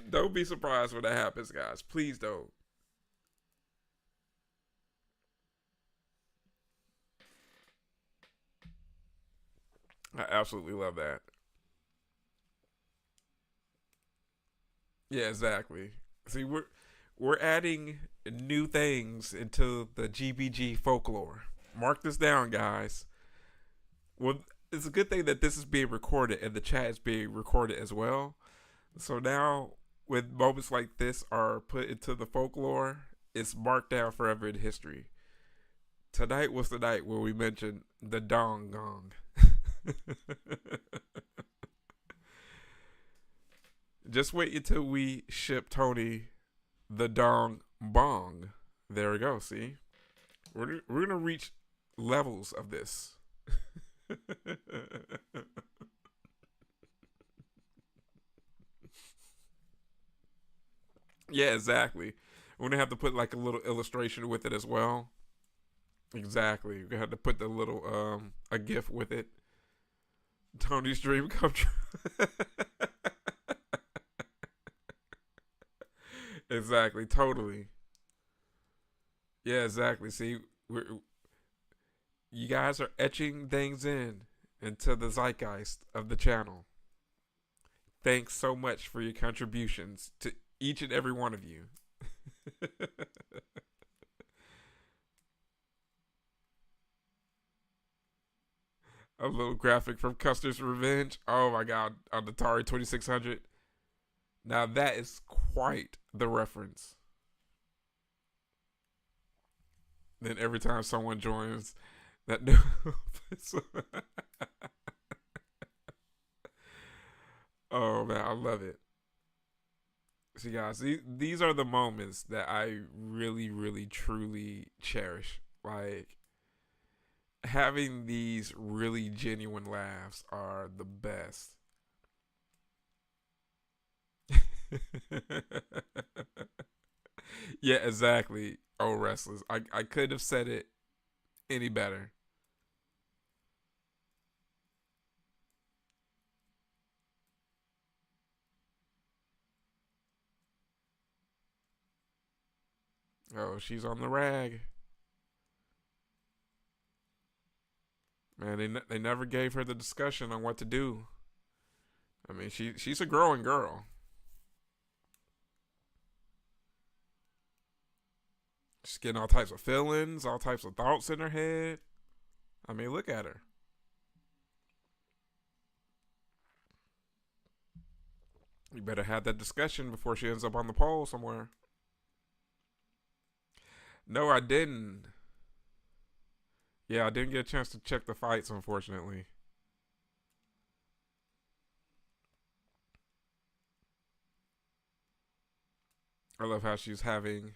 Don't be surprised when that happens, guys. Please don't. I absolutely love that. Yeah, exactly. See, we're adding new things into the GBG folklore. Mark this down, guys. Well, it's a good thing that this is being recorded and the chat is being recorded as well. So now, when moments like this are put into the folklore, it's marked down forever in history. Tonight was the night where we mentioned the dong gong. Just wait until we ship Tony the dong bong. There we go. See, we're gonna reach levels of this. Yeah, exactly. We're gonna have to put like a little illustration with it as well. Exactly. We're gonna have to put the little a gif with it. Tony's dream come true. Exactly. Totally. Yeah, exactly. See, you guys are etching things in into the zeitgeist of the channel. Thanks so much for your contributions to each and every one of you. A little graphic from Custer's Revenge. Oh my god, on the Atari 2600. Now that is quite the reference. Then every time someone joins that new oh man, I love it. See guys, these are the moments that I really, really, truly cherish. Like having these really genuine laughs are the best. Yeah, exactly. Oh, wrestlers. I could have said it any better. Oh, she's on the rag. Man, they never gave her the discussion on what to do. I mean, she's a growing girl. She's getting all types of feelings, all types of thoughts in her head. I mean, look at her. You better have that discussion before she ends up on the pole somewhere. No, I didn't. Yeah, I didn't get a chance to check the fights, unfortunately. I love how she's having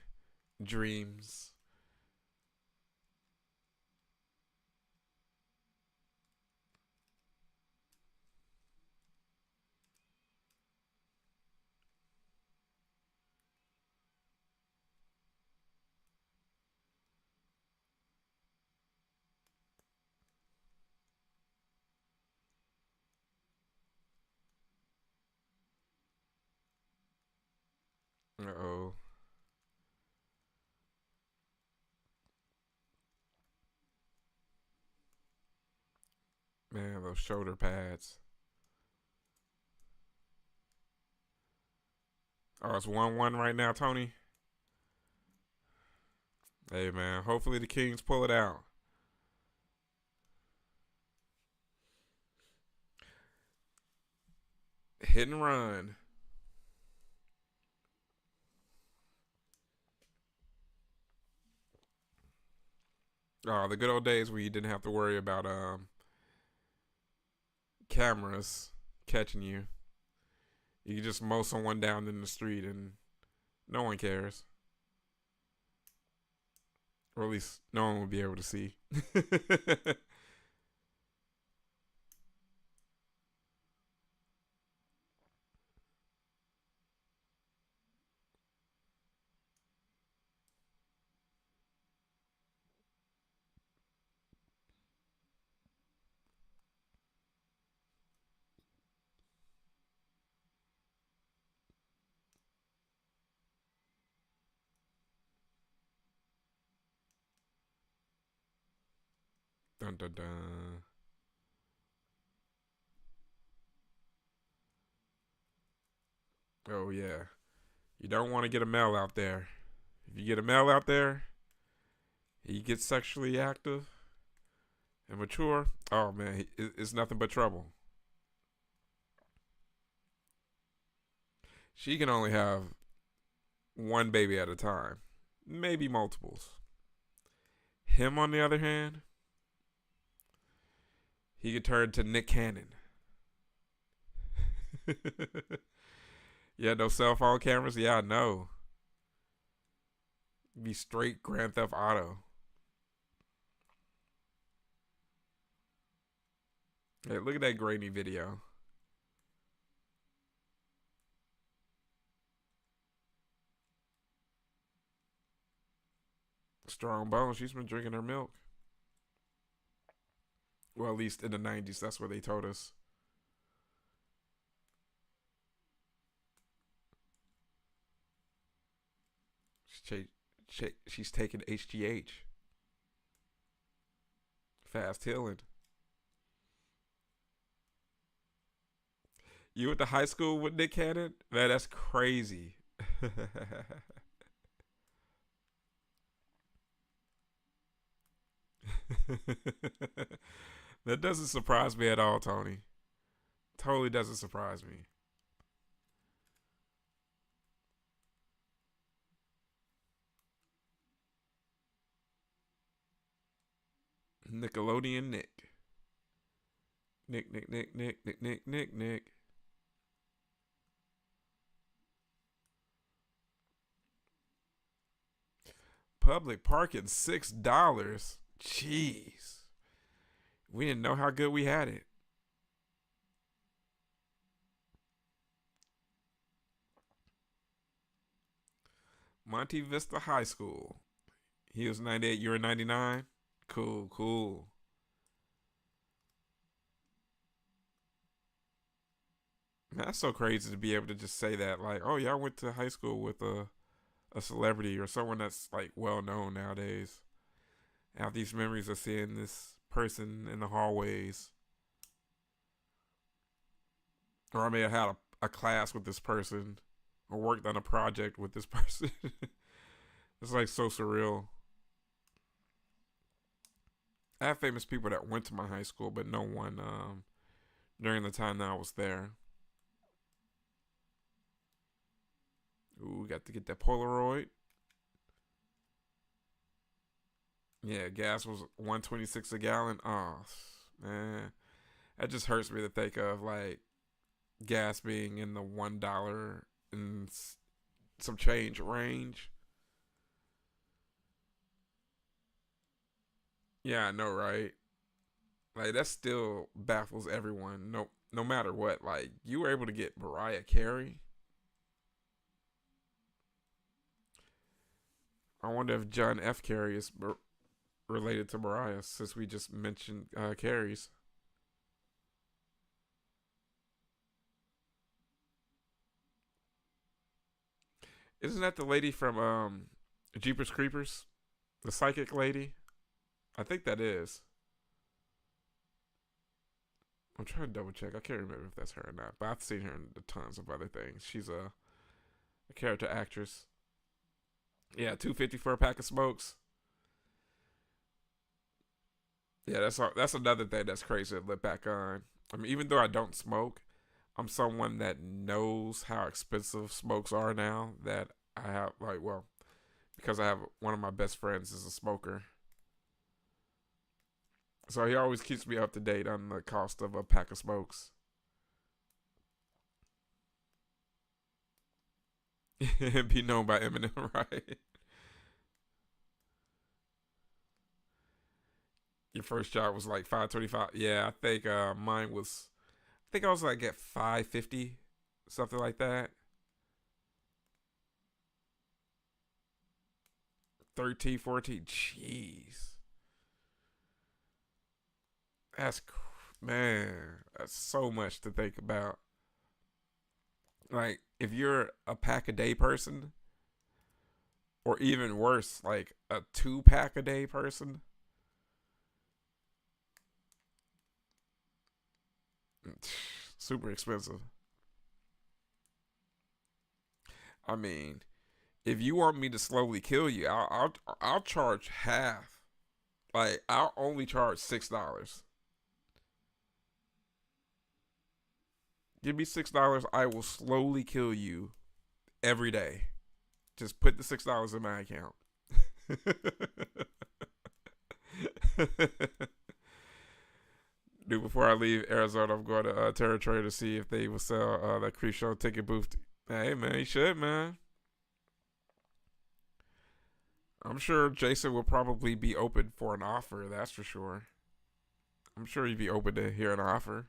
dreams. Uh oh. Man, those shoulder pads. Oh, it's 1-1 right now, Tony. Hey, man. Hopefully the Kings pull it out. Hit and run. Oh, the good old days where you didn't have to worry about cameras catching you. You could just mow someone down in the street and no one cares. or at least no one will be able to see. Dun dun dun. Oh yeah, you don't want to get a male out there. If you get a male out there, he gets sexually active and mature. Oh man, it's nothing but trouble. She can only have one baby at a time, maybe multiples. Him, on the other hand, he could turn to Nick Cannon. Yeah, no cell phone cameras. Yeah, I know. Be straight Grand Theft Auto. Hey, look at that grainy video. Strong bones. She's been drinking her milk. Well, at least in the 90s, that's what they told us. She's taking HGH. Fast healing. You went to high school with Nick Cannon? Man, that's crazy. That doesn't surprise me at all, Tony. Totally doesn't surprise me. Nickelodeon Nick. Nick, Nick, Nick, Nick, Nick, Nick, Nick, Nick. Public parking $6. Jeez. We didn't know how good we had it. Monte Vista High School. He was 98, you were 99? Cool, cool. Man, that's so crazy to be able to just say that. Like, oh yeah, I went to high school with a celebrity or someone that's like well known nowadays. I have these memories of seeing this person in the hallways. Or I may have had a class with this person or worked on a project with this person. It's like so surreal. I have famous people that went to my high school, but no one during the time that I was there. Ooh, we got to get that Polaroid. Yeah, gas was 126 a gallon. Oh man, that just hurts me to think of like gas being in the $1 and some change range. Yeah, I know, right? Like that still baffles everyone. No matter what. Like you were able to get Mariah Carey. I wonder if John F. Carey is related to Mariah, since we just mentioned Carey's. Isn't that the lady from Jeepers Creepers? The psychic lady? I think that is. I'm trying to double check. I can't remember if that's her or not, but I've seen her in tons of other things. She's a character actress. Yeah, 250 for a pack of smokes. Yeah, that's another thing that's crazy to look back on. I mean, even though I don't smoke, I'm someone that knows how expensive smokes are now. That I have like, well, because I have one of my best friends is a smoker, so he always keeps me up to date on the cost of a pack of smokes. Be known by Eminem, right? Your first job was like 525. Yeah, I think mine was. I think I was like at 550, something like that. 13, 14. Jeez, that's man. That's so much to think about. Like if you're a pack a day person, or even worse, like a 2 pack a day person, super expensive. I mean, if you want me to slowly kill you, I'll charge half. Like I'll only charge $6. Give me $6, I will slowly kill you every day. Just put the $6 in my account. Dude, before I leave Arizona, I'm going to Territory to see if they will sell that Creep Show ticket booth. Hey man, you should, man. I'm sure Jason will probably be open for an offer. That's for sure. I'm sure he'd be open to hear an offer.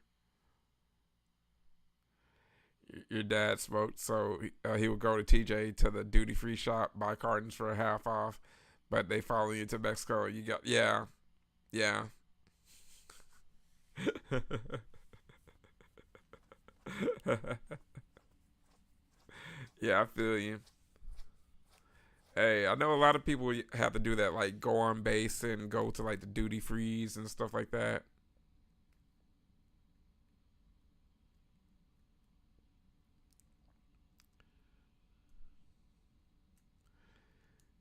Your dad smoked, so he would go to TJ to the duty free shop, buy cartons for a half off, but they follow you to Mexico. You got yeah. Yeah, I feel you. Hey, I know a lot of people have to do that, like go on base and go to like the duty frees and stuff like that.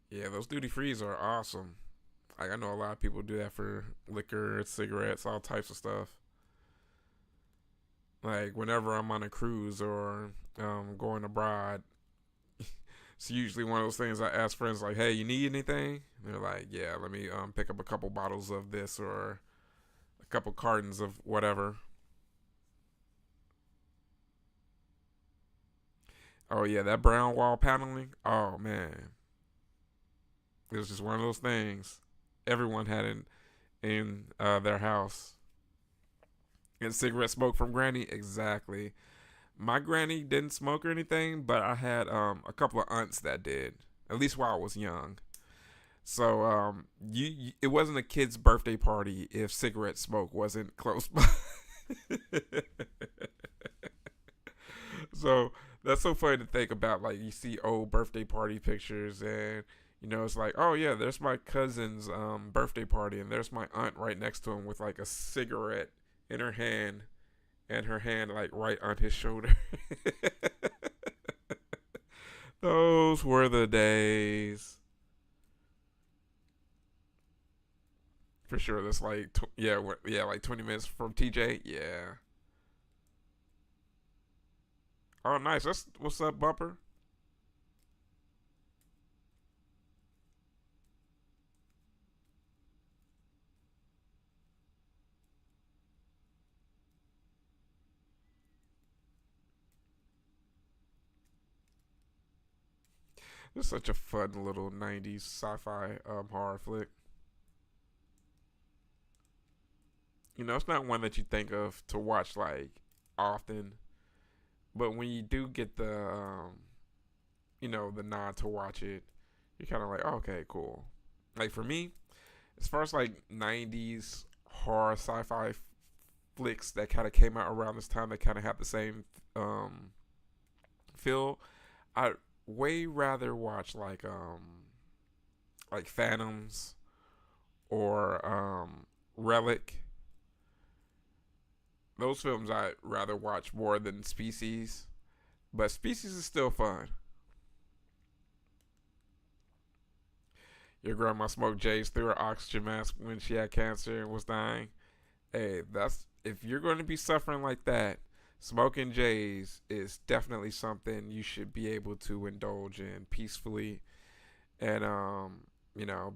Yeah, those duty frees are awesome. Like I know a lot of people do that for liquor, cigarettes, all types of stuff. Like whenever I'm on a cruise or going abroad, it's usually one of those things I ask friends like, "Hey, you need anything?" And they're like, "Yeah, let me pick up a couple bottles of this or a couple cartons of whatever." Oh yeah, that brown wall paneling. Oh man, it was just one of those things everyone had in their house. And cigarette smoke from Granny, exactly. My granny didn't smoke or anything, but I had a couple of aunts that did. At least while I was young. So it wasn't a kid's birthday party if cigarette smoke wasn't close by. So that's so funny to think about. Like you see old birthday party pictures, and it's like, oh yeah, there's my cousin's birthday party, and there's my aunt right next to him with like a cigarette in her hand, and her hand like right on his shoulder. Those were the days. For sure. That's like yeah, like 20 minutes from TJ. Yeah. Oh, nice. That's what's up, Bumper. It's such a fun little 90s sci-fi horror flick. It's not one that you think of to watch like often, but when you do get the nod to watch it, you're kind of like, oh, okay, cool. Like for me, as far as like 90s horror sci-fi flicks that kind of came out around this time that kind of have the same um feel, I'd way rather watch like Phantoms or Relic. Those films I'd rather watch more than Species, but Species is still fun. Your grandma smoked J's through her oxygen mask when she had cancer and was dying. Hey, that's if you're going to be suffering like that, smoking J's is definitely something you should be able to indulge in peacefully and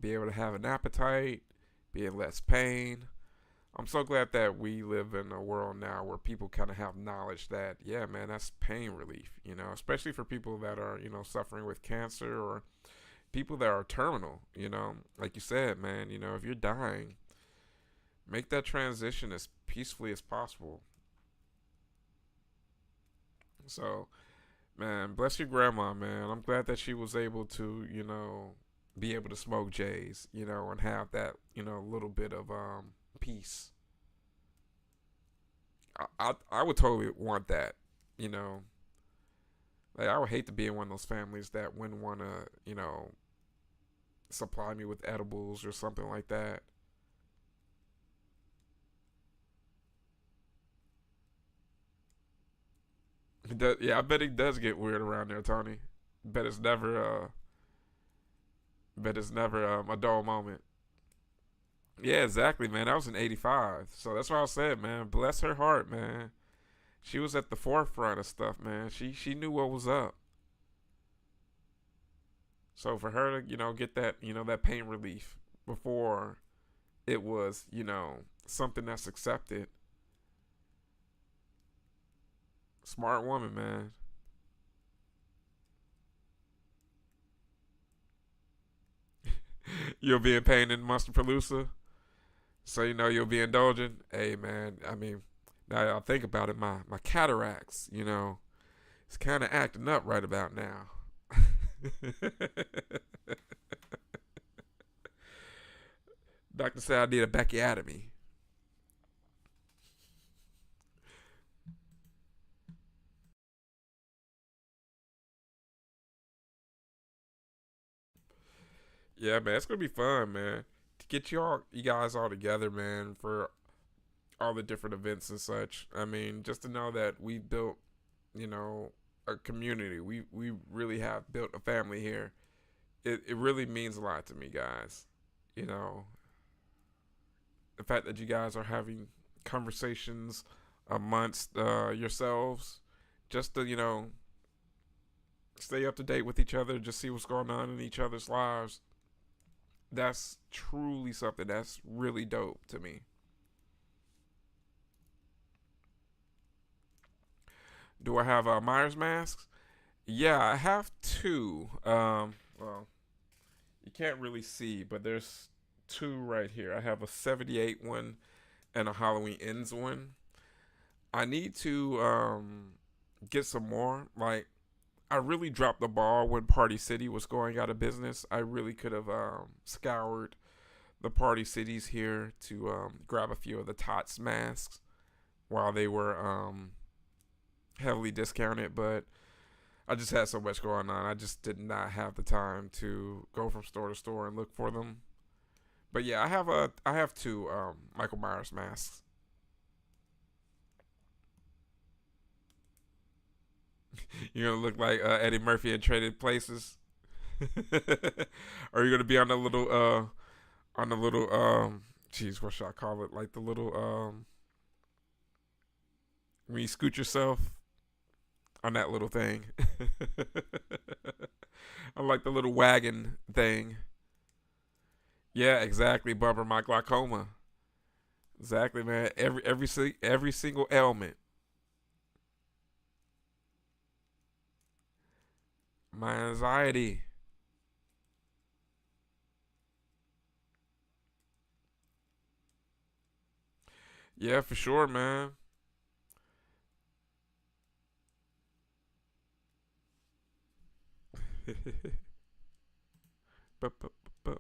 be able to have an appetite, be in less pain. I'm so glad that we live in a world now where people kind of have knowledge that, yeah, man, that's pain relief, especially for people that are, suffering with cancer or people that are terminal, like you said, man, if you're dying, Make that transition as peacefully as possible. So, man, bless your grandma, man. I'm glad that she was able to, be able to smoke J's, and have that, little bit of peace. I would totally want that, you know. Like I would hate to be in one of those families that wouldn't want to, supply me with edibles or something like that. Yeah, I bet it does get weird around there, Tony. Bet it's never, bet it's never a dull moment. Yeah, exactly, man. That was in '85, so that's what I said, man. Bless her heart, man. She was at the forefront of stuff, man. She knew what was up. So for her to, get that, that pain relief before it was, something that's accepted. Smart woman, man. You'll be in pain in Palooza, so you'll be indulgent. Hey, man. I mean, now I think about it, my cataracts, it's kind of acting up right about now. Doctor said I need a backiotomy. Yeah, man, it's gonna be fun, man. To get you guys all together, man, for all the different events and such. I mean, just to know that we built, you know, a community. We really have built a family here. It really means a lot to me, guys. You know, the fact that you guys are having conversations amongst yourselves, just to stay up to date with each other, just see what's going on in each other's lives. That's truly something that's really dope to me. Do I have Myers masks? Yeah, I have two. Well, you can't really see, but there's two right here. I have a 78 one and a Halloween Ends one. I need to get some more. Like, I really dropped the ball when Party City was going out of business. I really could have scoured the Party Cities here to grab a few of the Tots masks while they were heavily discounted, but I just had so much going on. I just did not have the time to go from store to store and look for them. But yeah, I have two Michael Myers masks. You're gonna look like Eddie Murphy in Traded Places. Or you're gonna be on the little geez, what should I call it? Like the little when you scoot yourself on that little thing. I like the little wagon thing. Yeah, exactly. Bumper my glaucoma. Exactly, man. Every single ailment. My anxiety. Yeah, for sure, man. but, but, but,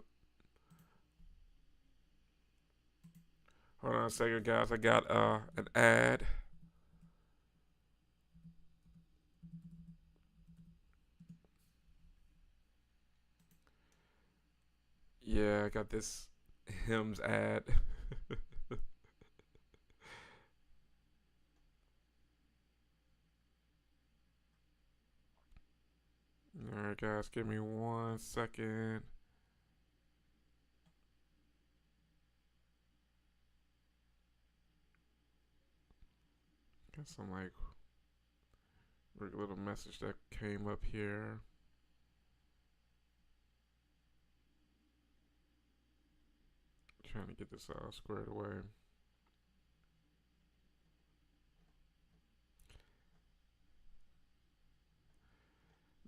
hold on a second, guys. I got an ad. Yeah, I got this Hims ad. All right, guys, give me 1 second. Got some like weird little message that came up here. Trying to get this all squared away.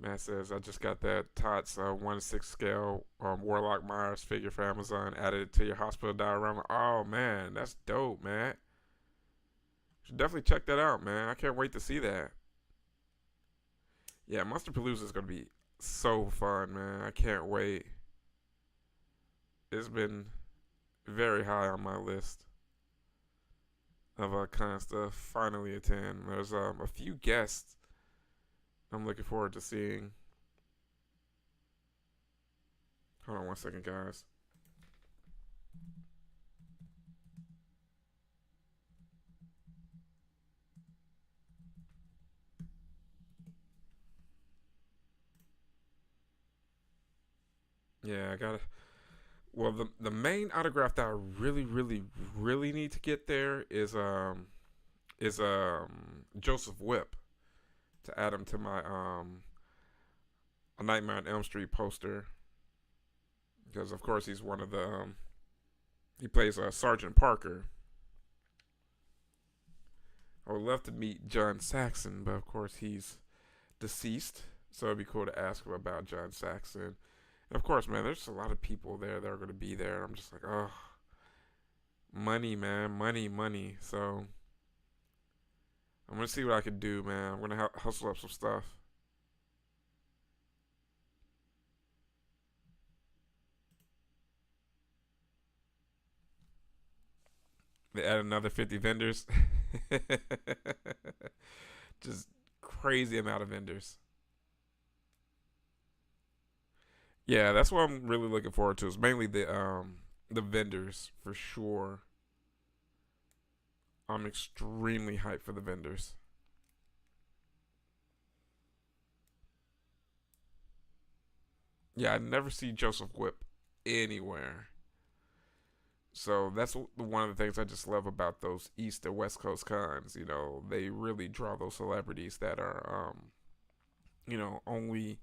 Matt says, I just got that Tots 1 to 6 scale Warlock Myers figure for Amazon. Added it to your hospital diorama. Oh, man. That's dope, man. Should definitely check that out, man. I can't wait to see that. Yeah, Monster Palooza is going to be so fun, man. I can't wait. It's been very high on my list of kind of stuff finally attend. There's a few guests I'm looking forward to seeing. Hold on 1 second, guys. Yeah, I gotta. Well, the main autograph that I really, really, really need to get there is Joseph Whipp, to add him to my A Nightmare on Elm Street poster, because of course he's one of the he plays Sergeant Parker. I would love to meet John Saxon, but of course he's deceased, so it'd be cool to ask him about John Saxon. And of course, man, there's a lot of people there that are going to be there. I'm just like, oh, money, man, money, money. So I'm going to see what I can do, man. I'm going to hustle up some stuff. They add another 50 vendors. Just crazy amount of vendors. Yeah, that's what I'm really looking forward to. Is mainly the vendors for sure. I'm extremely hyped for the vendors. Yeah, I never see Joseph Whip anywhere. So that's one of the things I just love about those East and West Coast cons. You know, they really draw those celebrities that are, only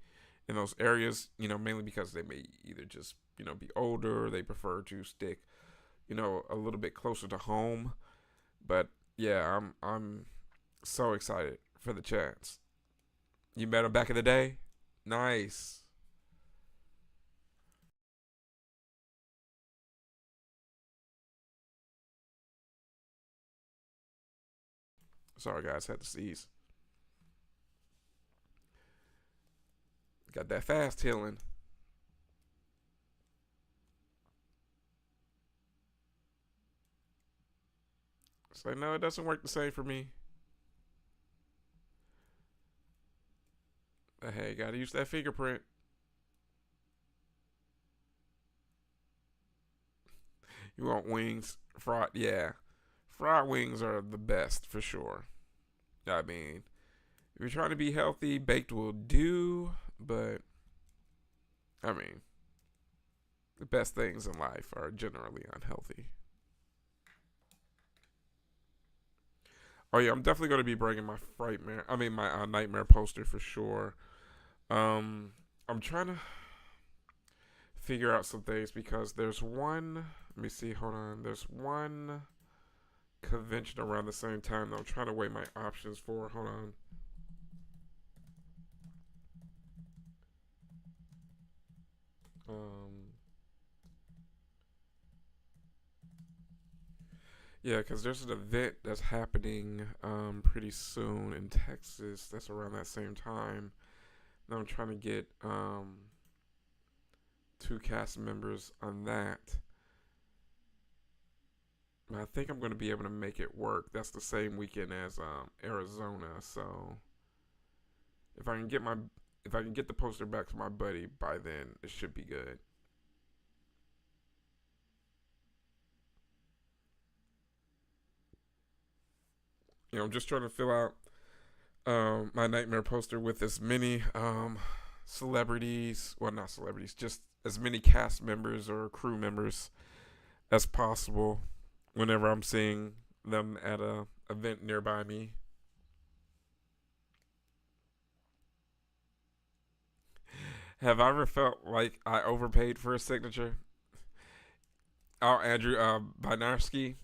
in those areas. You know, mainly because they may either just be older, or they prefer to stick, a little bit closer to home. But yeah, I'm so excited for the chance. You met him back in the day. Nice. Sorry, guys, had to seize. Got that fast healing. So no, it doesn't work the same for me. But hey, gotta use that fingerprint. You want wings? Fried, yeah. Fried wings are the best for sure. I mean, if you're trying to be healthy, baked will do. But I mean, the best things in life are generally unhealthy. Oh yeah, I'm definitely gonna be bringing my frightmare. I mean, my nightmare poster for sure. I'm trying to figure out some things because there's one. Let me see. Hold on. There's one convention around the same time that I'm trying to weigh my options for. Hold on. Um, yeah, because there's an event that's happening pretty soon in Texas. That's around that same time. And I'm trying to get two cast members on that. I think I'm going to be able to make it work. That's the same weekend as Arizona, so if I can get my if I can get the poster back to my buddy by then, it should be good. I'm just trying to fill out my nightmare poster with as many celebrities, well, not celebrities, just as many cast members or crew members as possible whenever I'm seeing them at a event nearby me. Have I ever felt like I overpaid for a signature? Oh, Andrew Binarski.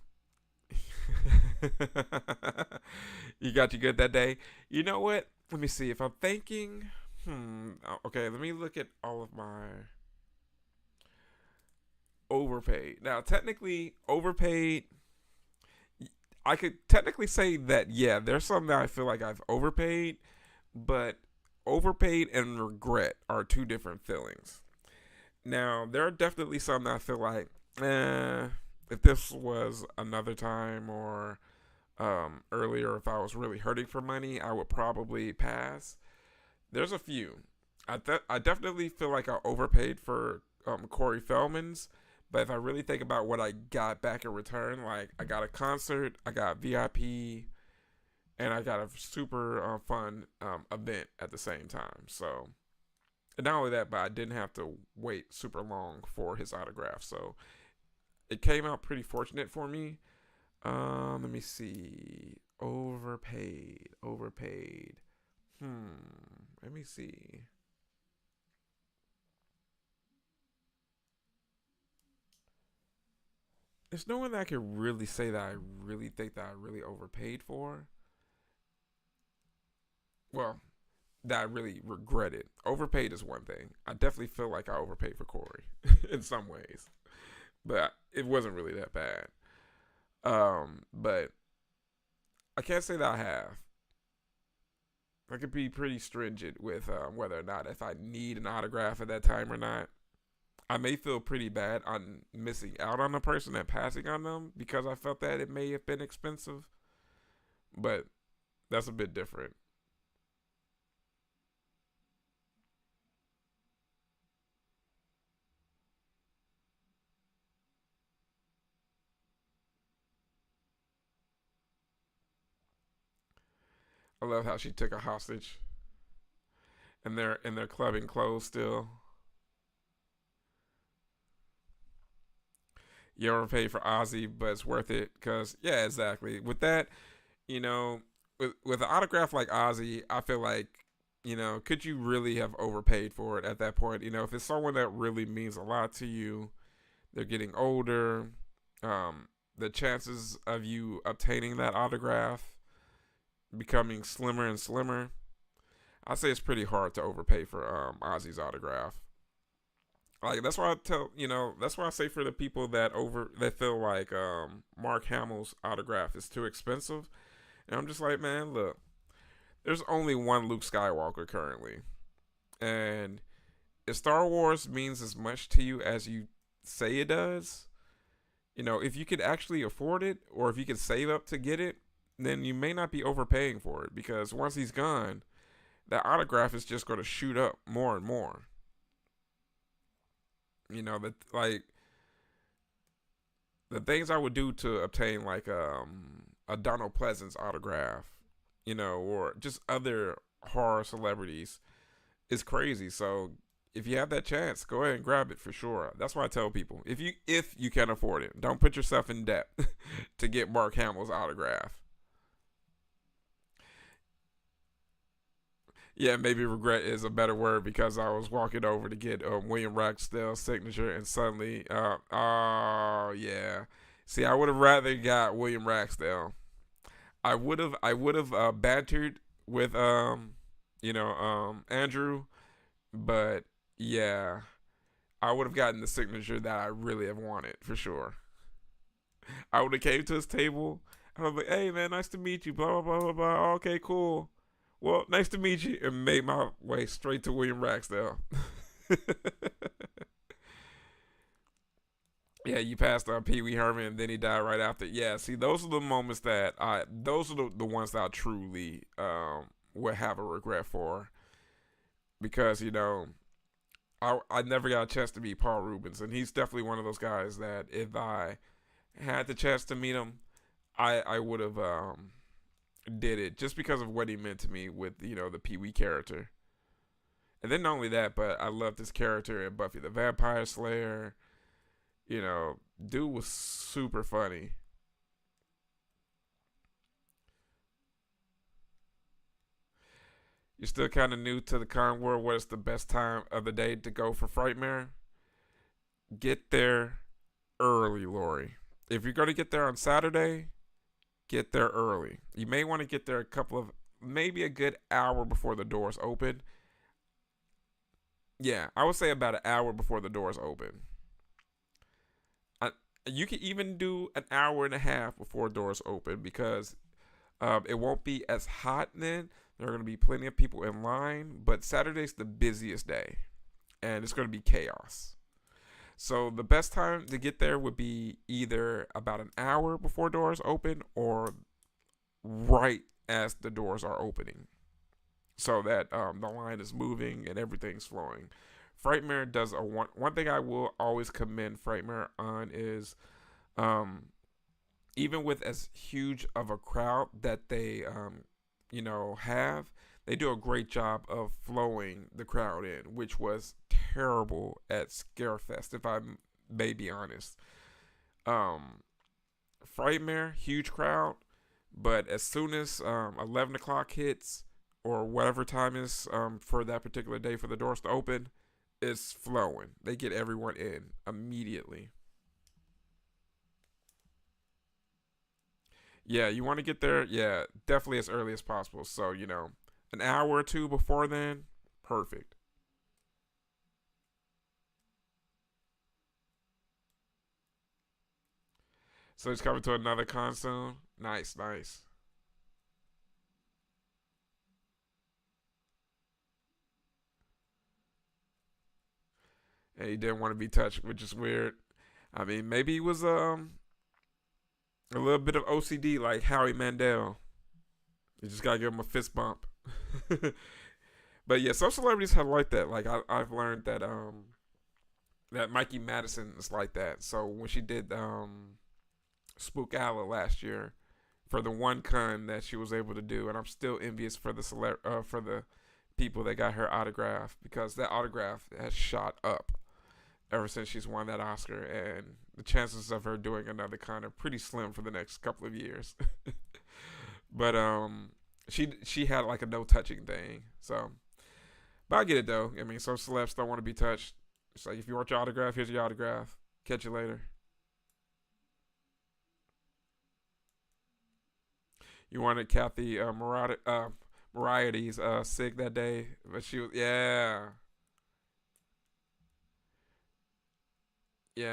You got you good that day. You know what? Let me see if I'm thinking. Okay, let me look at all of my overpaid. Now, technically, overpaid. I could technically say that yeah, there's some that I feel like I've overpaid, but overpaid and regret are two different feelings. Now, there are definitely some that I feel like, if this was another time or earlier, if I was really hurting for money, I would probably pass. There's a few. I definitely feel like I overpaid for Corey Feldman's, but if I really think about what I got back in return, like I got a concert, I got VIP, and I got a super fun event at the same time. So, and not only that, but I didn't have to wait super long for his autograph. So it came out pretty fortunate for me. Let me see. Overpaid. Let me see. There's no one that I could really say that I really think that I really overpaid for. Well, that I really regretted. Overpaid is one thing. I definitely feel like I overpaid for Corey in some ways, but it wasn't really that bad. But I can't say that I have. I could be pretty stringent with whether or not if I need an autograph at that time or not. I may feel pretty bad on missing out on a person and passing on them because I felt that it may have been expensive, but that's a bit different. I love how she took a hostage and they're in their clubbing clothes still. You don't pay for Ozzy, but it's worth it because yeah, exactly. With that, you know, with an autograph like Ozzy, I feel like could you really have overpaid for it at that point? If it's someone that really means a lot to you, they're getting older. The chances of you obtaining that autograph becoming slimmer and slimmer. I say it's pretty hard to overpay for Ozzy's autograph. Like that's why I tell that's why I say for the people that feel like Mark Hamill's autograph is too expensive, and I'm just like, man, look, there's only one Luke Skywalker currently, and if Star Wars means as much to you as you say it does, if you could actually afford it or if you could save up to get it, then you may not be overpaying for it because once he's gone, that autograph is just going to shoot up more and more. That like the things I would do to obtain like a Donald Pleasance autograph, or just other horror celebrities is crazy. So if you have that chance, go ahead and grab it for sure. That's why I tell people if you can afford it, don't put yourself in debt to get Mark Hamill's autograph. Yeah, maybe regret is a better word because I was walking over to get William Ragsdale's signature and suddenly, oh yeah. See, I would have rather got William Ragsdale. I would have bantered with Andrew, but yeah, I would have gotten the signature that I really have wanted for sure. I would have came to his table. I was like, "Hey man, nice to meet you." Blah blah blah blah blah. Okay, cool. Well, nice to meet you, and made my way straight to William Ragsdale. Yeah, you passed on Pee Wee Herman, and then he died right after. Yeah, see, those are the moments those are the ones that I truly would have a regret for because I never got a chance to meet Paul Rubens, and he's definitely one of those guys that if I had the chance to meet him, I would have did it just because of what he meant to me with the Pee Wee character. And then not only that, but I loved his character in Buffy the Vampire Slayer. Dude was super funny. You're still kind of new to the con world. What is the best time of the day to go for Frightmare? Get there early, Lori. If you're going to get there on Saturday, get there early. You may want to get there maybe a good hour before the doors open. Yeah, I would say about an hour before the doors open. I, you can even do an hour and a half before doors open because it won't be as hot then. There are going to be plenty of people in line, but Saturday's the busiest day, and it's going to be chaos. So the best time to get there would be either about an hour before doors open or right as the doors are opening, so that the line is moving and everything's flowing. Frightmare does a one thing I will always commend Frightmare on is um, even with as huge of a crowd that they have, they do a great job of flowing the crowd in, which was terrible at Scarefest, if I may be honest. Um, Frightmare, huge crowd, but as soon as 11 o'clock hits, or whatever time is for that particular day for the doors to open, it's flowing. They get everyone in immediately. Yeah, you want to get there, yeah, definitely as early as possible. So, an hour or two before then, perfect. So he's coming to another con soon. Nice, nice. And he didn't want to be touched, which is weird. I mean, maybe he was a little bit of OCD like Howie Mandel. You just gotta give him a fist bump. But yeah, some celebrities have like that. Like I've learned that Mikey Madison is like that. So when she did Spook Alla last year for the one con that she was able to do, and I'm still envious for for the people that got her autograph because that autograph has shot up ever since she's won that Oscar, and the chances of her doing another con are pretty slim for the next couple of years. But she had like a no touching thing, so but I get it though. I mean, some celebs don't want to be touched. It's like if you want your autograph, here's your autograph. Catch you later. You wanted Kathy Mariety's sick that day, but she was yeah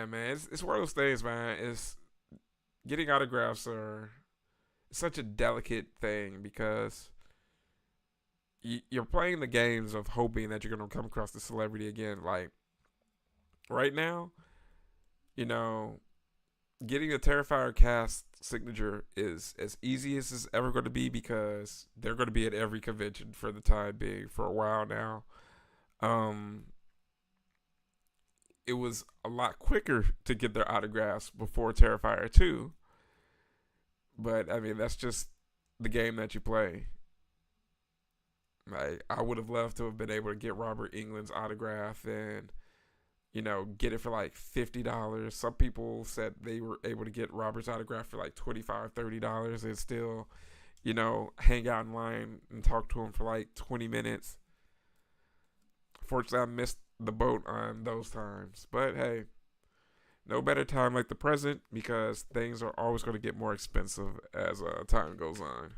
man. It's one of those things, man. It's getting autographs are such a delicate thing because you're playing the games of hoping that you're gonna come across the celebrity again. Like right now, you know, getting the Terrifier cast signature is as easy as it's ever going to be because they're going to be at every convention for the time being for a while now. Um, it was a lot quicker to get their autographs before Terrifier 2, but I mean, that's just the game that you play. Like, I would have loved to have been able to get Robert England's autograph and get it for like $50. Some people said they were able to get Robert's autograph for like $25, $30 and still, hang out in line and talk to him for like 20 minutes. Fortunately, I missed the boat on those times. But hey, no better time like the present because things are always going to get more expensive as time goes on.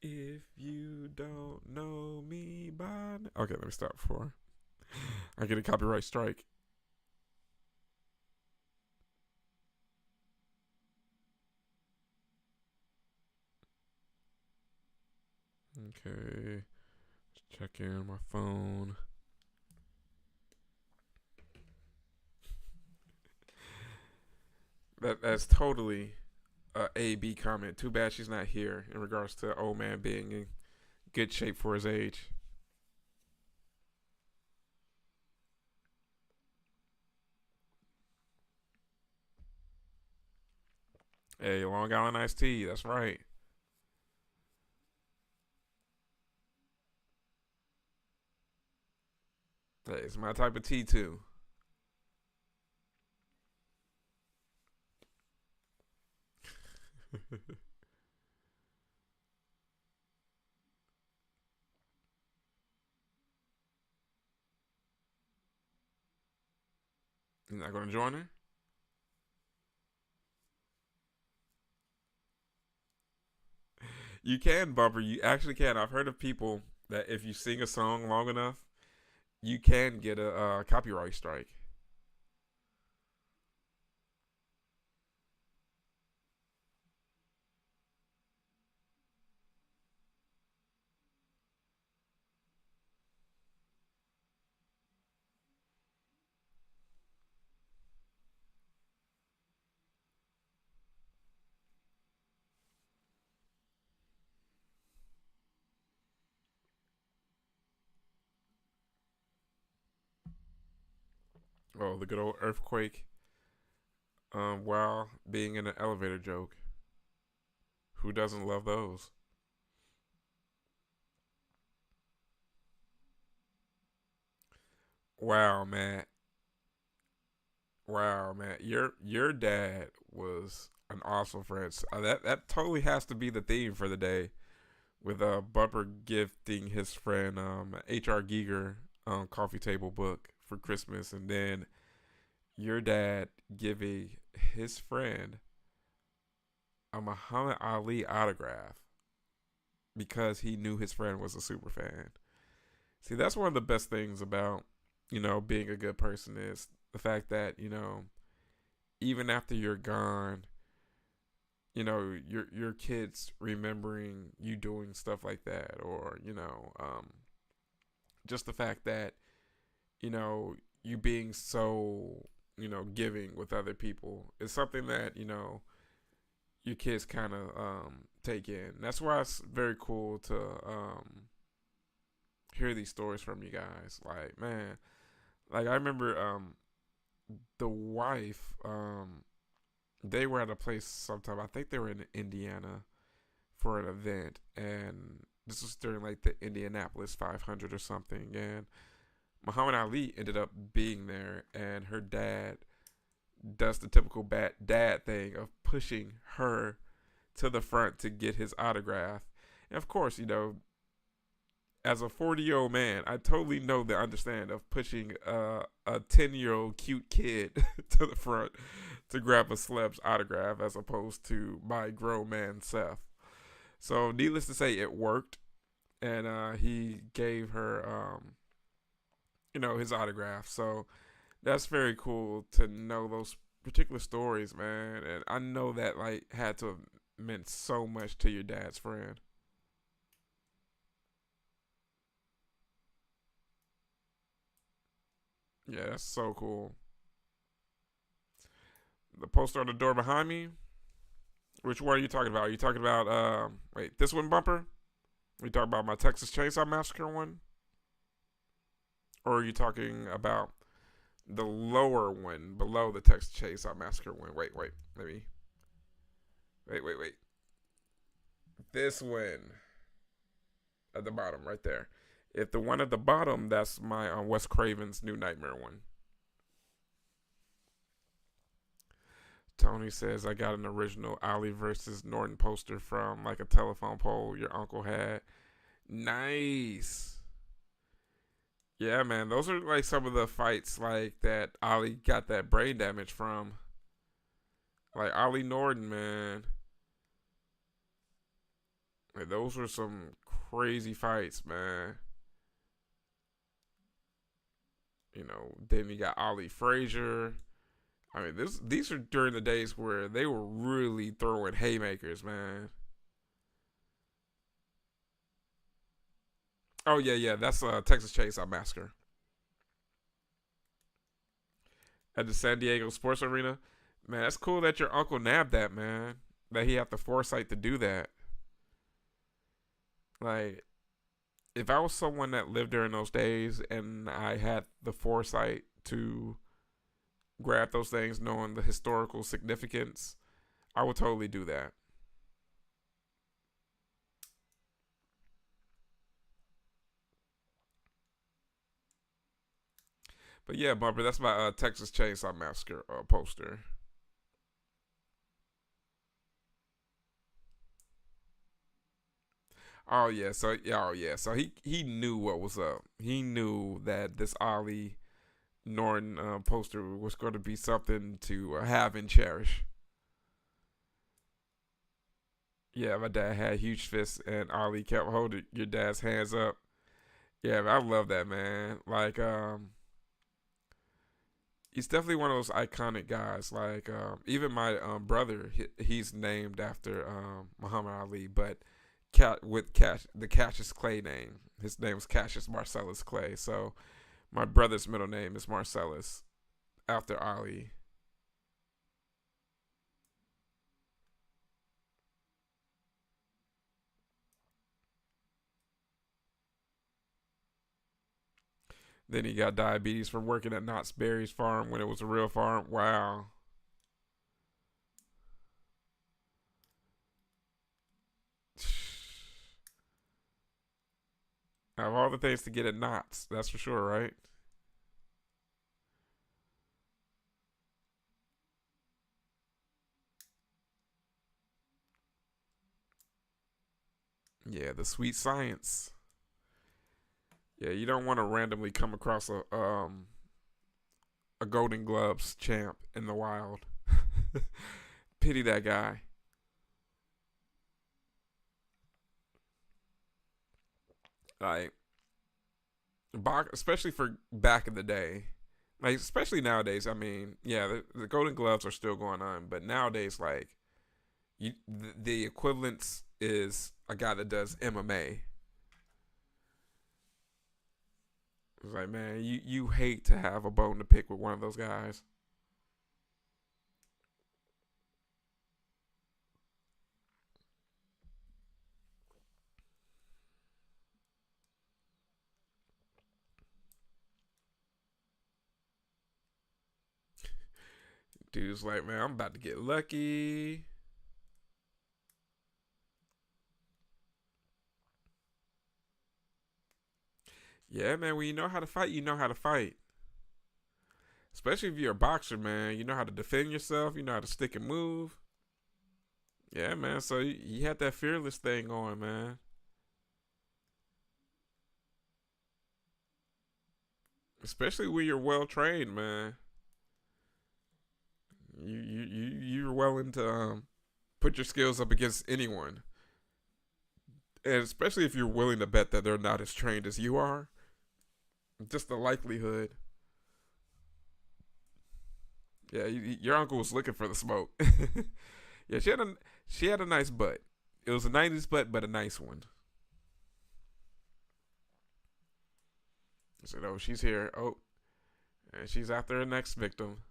If you don't know me by okay, let me stop before I get a copyright strike. Okay, check in my phone. That's totally a B comment. Too bad she's not here in regards to old man being in good shape for his age. Hey, Long Island iced tea. That's right. Hey, it's my type of tea too. You're not gonna join her? You can, Bumper. You actually can. I've heard of people that if you sing a song long enough, you can get a copyright strike. Oh, the good old earthquake. While being in an elevator joke. Who doesn't love those? Wow, man. Wow, man. Your dad was an awesome friend. That totally has to be the theme for the day, with Bumper gifting his friend H.R. Giger coffee table book for Christmas, and then your dad giving his friend a Muhammad Ali autograph because he knew his friend was a super fan. See, that's one of the best things about, being a good person is the fact that, even after you're gone, your kids remembering you doing stuff like that, or, just the fact that, you know, you being so, giving with other people is something that, your kids kind of take in. That's why it's very cool to hear these stories from you guys. Like, man, like I remember the wife, they were at a place sometime. I think they were in Indiana for an event, and this was during like the Indianapolis 500 or something. And Muhammad Ali ended up being there, and her dad does the typical bad dad thing of pushing her to the front to get his autograph. And of course, as a 40-year-old man, I totally know the understand of pushing a 10-year-old cute kid to the front to grab a celeb's autograph as opposed to my grown man Seth. So, needless to say, it worked, and he gave her, his autograph. So that's very cool to know those particular stories, man. And I know that like had to have meant so much to your dad's friend. Yeah, that's so cool. The poster on the door behind me. Which one are you talking about? Are you talking about wait, this one, Bumper? Are you talking about my Texas Chainsaw Massacre one? Or are you talking about the lower one below the Texas Chainsaw Massacre one? Wait. Let me wait. This one at the bottom, right there. If the one at the bottom, that's my Wes Craven's New Nightmare one. Tony says I got an original Ali versus Norton poster from like a telephone pole your uncle had. Nice. Yeah, man, those are like some of the fights like that Ali got that brain damage from. Like Ali Norton, man. Like, those were some crazy fights, man. Then you got Ali Frazier. I mean, these are during the days where they were really throwing haymakers, man. Oh yeah. That's Texas Chainsaw Massacre at the San Diego Sports Arena. Man, that's cool that your uncle nabbed that, man. That he had the foresight to do that. Like, if I was someone that lived during those days and I had the foresight to grab those things, knowing the historical significance, I would totally do that. But yeah, Bumper, that's my Texas Chainsaw Massacre poster. So he knew what was up. He knew that this Ollie Norton poster was going to be something to have and cherish. Yeah, my dad had huge fists, and Ollie kept holding your dad's hands up. Yeah, I love that, man. Like, he's definitely one of those iconic guys. Like, even my brother, he's named after Muhammad Ali, but with the Cassius Clay name. His name was Cassius Marcellus Clay. So my brother's middle name is Marcellus after Ali. Then he got diabetes from working at Knott's Berry's farm when it was a real farm. Wow. Out of all the things to get at Knott's, that's for sure, right? Yeah, the sweet science. Yeah, you don't want to randomly come across a Golden Gloves champ in the wild. Pity that guy. Like, especially for back in the day. Like, especially nowadays. I mean, yeah, the Golden Gloves are still going on, but nowadays, like, the equivalence is a guy that does MMA. It's like, man, you hate to have a bone to pick with one of those guys. Dude's like, man, I'm about to get lucky. Yeah, man, when you know how to fight, you know how to fight. Especially if you're a boxer, man. You know how to defend yourself. You know how to stick and move. Yeah, man. So you had that fearless thing going, man. Especially when you're well trained, man. You're willing to put your skills up against anyone, and especially if you're willing to bet that they're not as trained as you are. Just the likelihood. Yeah, your uncle was looking for the smoke. Yeah, she had a nice butt. It was a '90s butt, but a nice one. I said, "Oh, she's here. Oh, and she's after her next victim."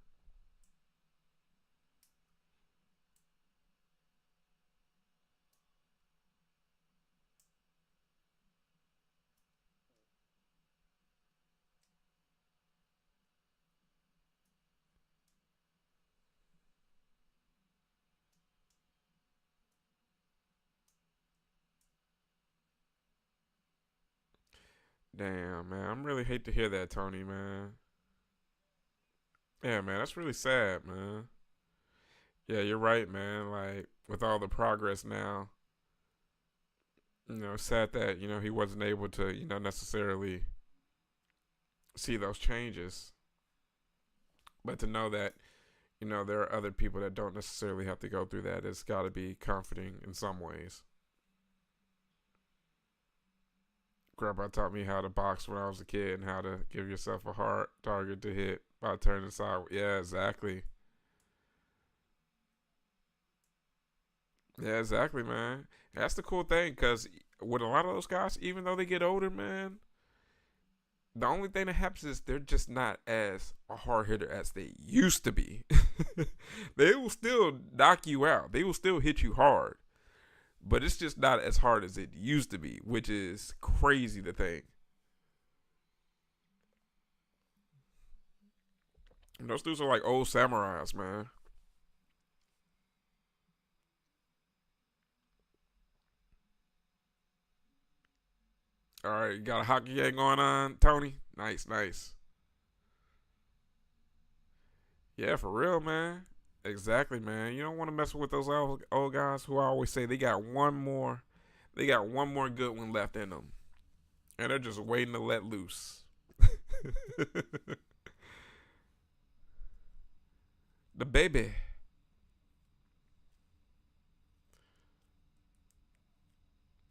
Damn, man. I'm really hate to hear that, Tony, man. Yeah, man. That's really sad, man. Yeah, you're right, man. Like with all the progress now, it's sad that he wasn't able to necessarily see those changes, but to know that there are other people that don't necessarily have to go through that, it's got to be comforting in some ways. Grandpa taught me how to box when I was a kid and how to give yourself a hard target to hit by turning side. Yeah, exactly. Yeah, exactly, man. That's the cool thing because with a lot of those guys, even though they get older, man, the only thing that happens is they're just not as a hard hitter as they used to be. They will still knock you out. They will still hit you hard, but it's just not as hard as it used to be, which is crazy to think. And those dudes are like old samurais, man. All right, you got a hockey game going on, Tony? Nice, nice. Yeah, for real, man. Exactly, man. You don't want to mess with those old guys who I always say they got one more good one left in them, and they're just waiting to let loose. The baby.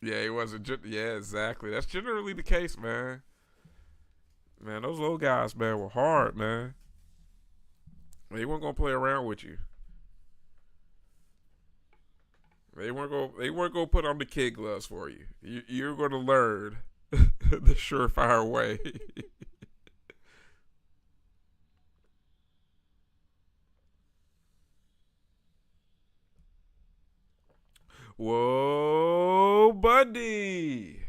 Yeah, he wasn't. Yeah, exactly. That's generally the case, man. Man, those little guys, man, were hard, man. They weren't gonna play around with you. They weren't gonna put on the kid gloves for you. You're gonna learn the surefire way. Whoa, buddy.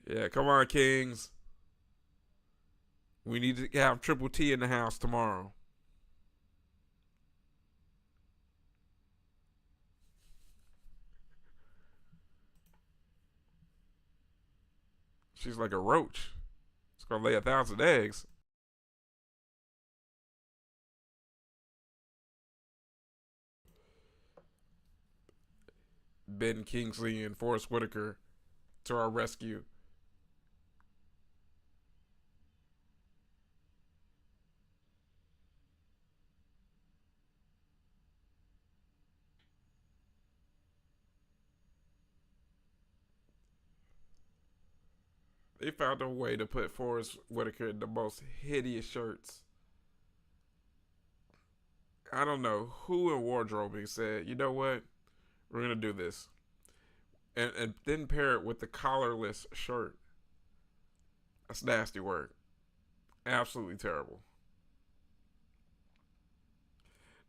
Yeah, come on, Kings. We need to have Triple T in the house tomorrow. She's like a roach. It's gonna lay 1,000 eggs. Ben Kingsley and Forrest Whitaker to our rescue. They found a way to put Forrest Whitaker in the most hideous shirts. I don't know who in wardrobing said, you know what, we're gonna do this, and then pair it with the collarless shirt. That's nasty work. Absolutely terrible.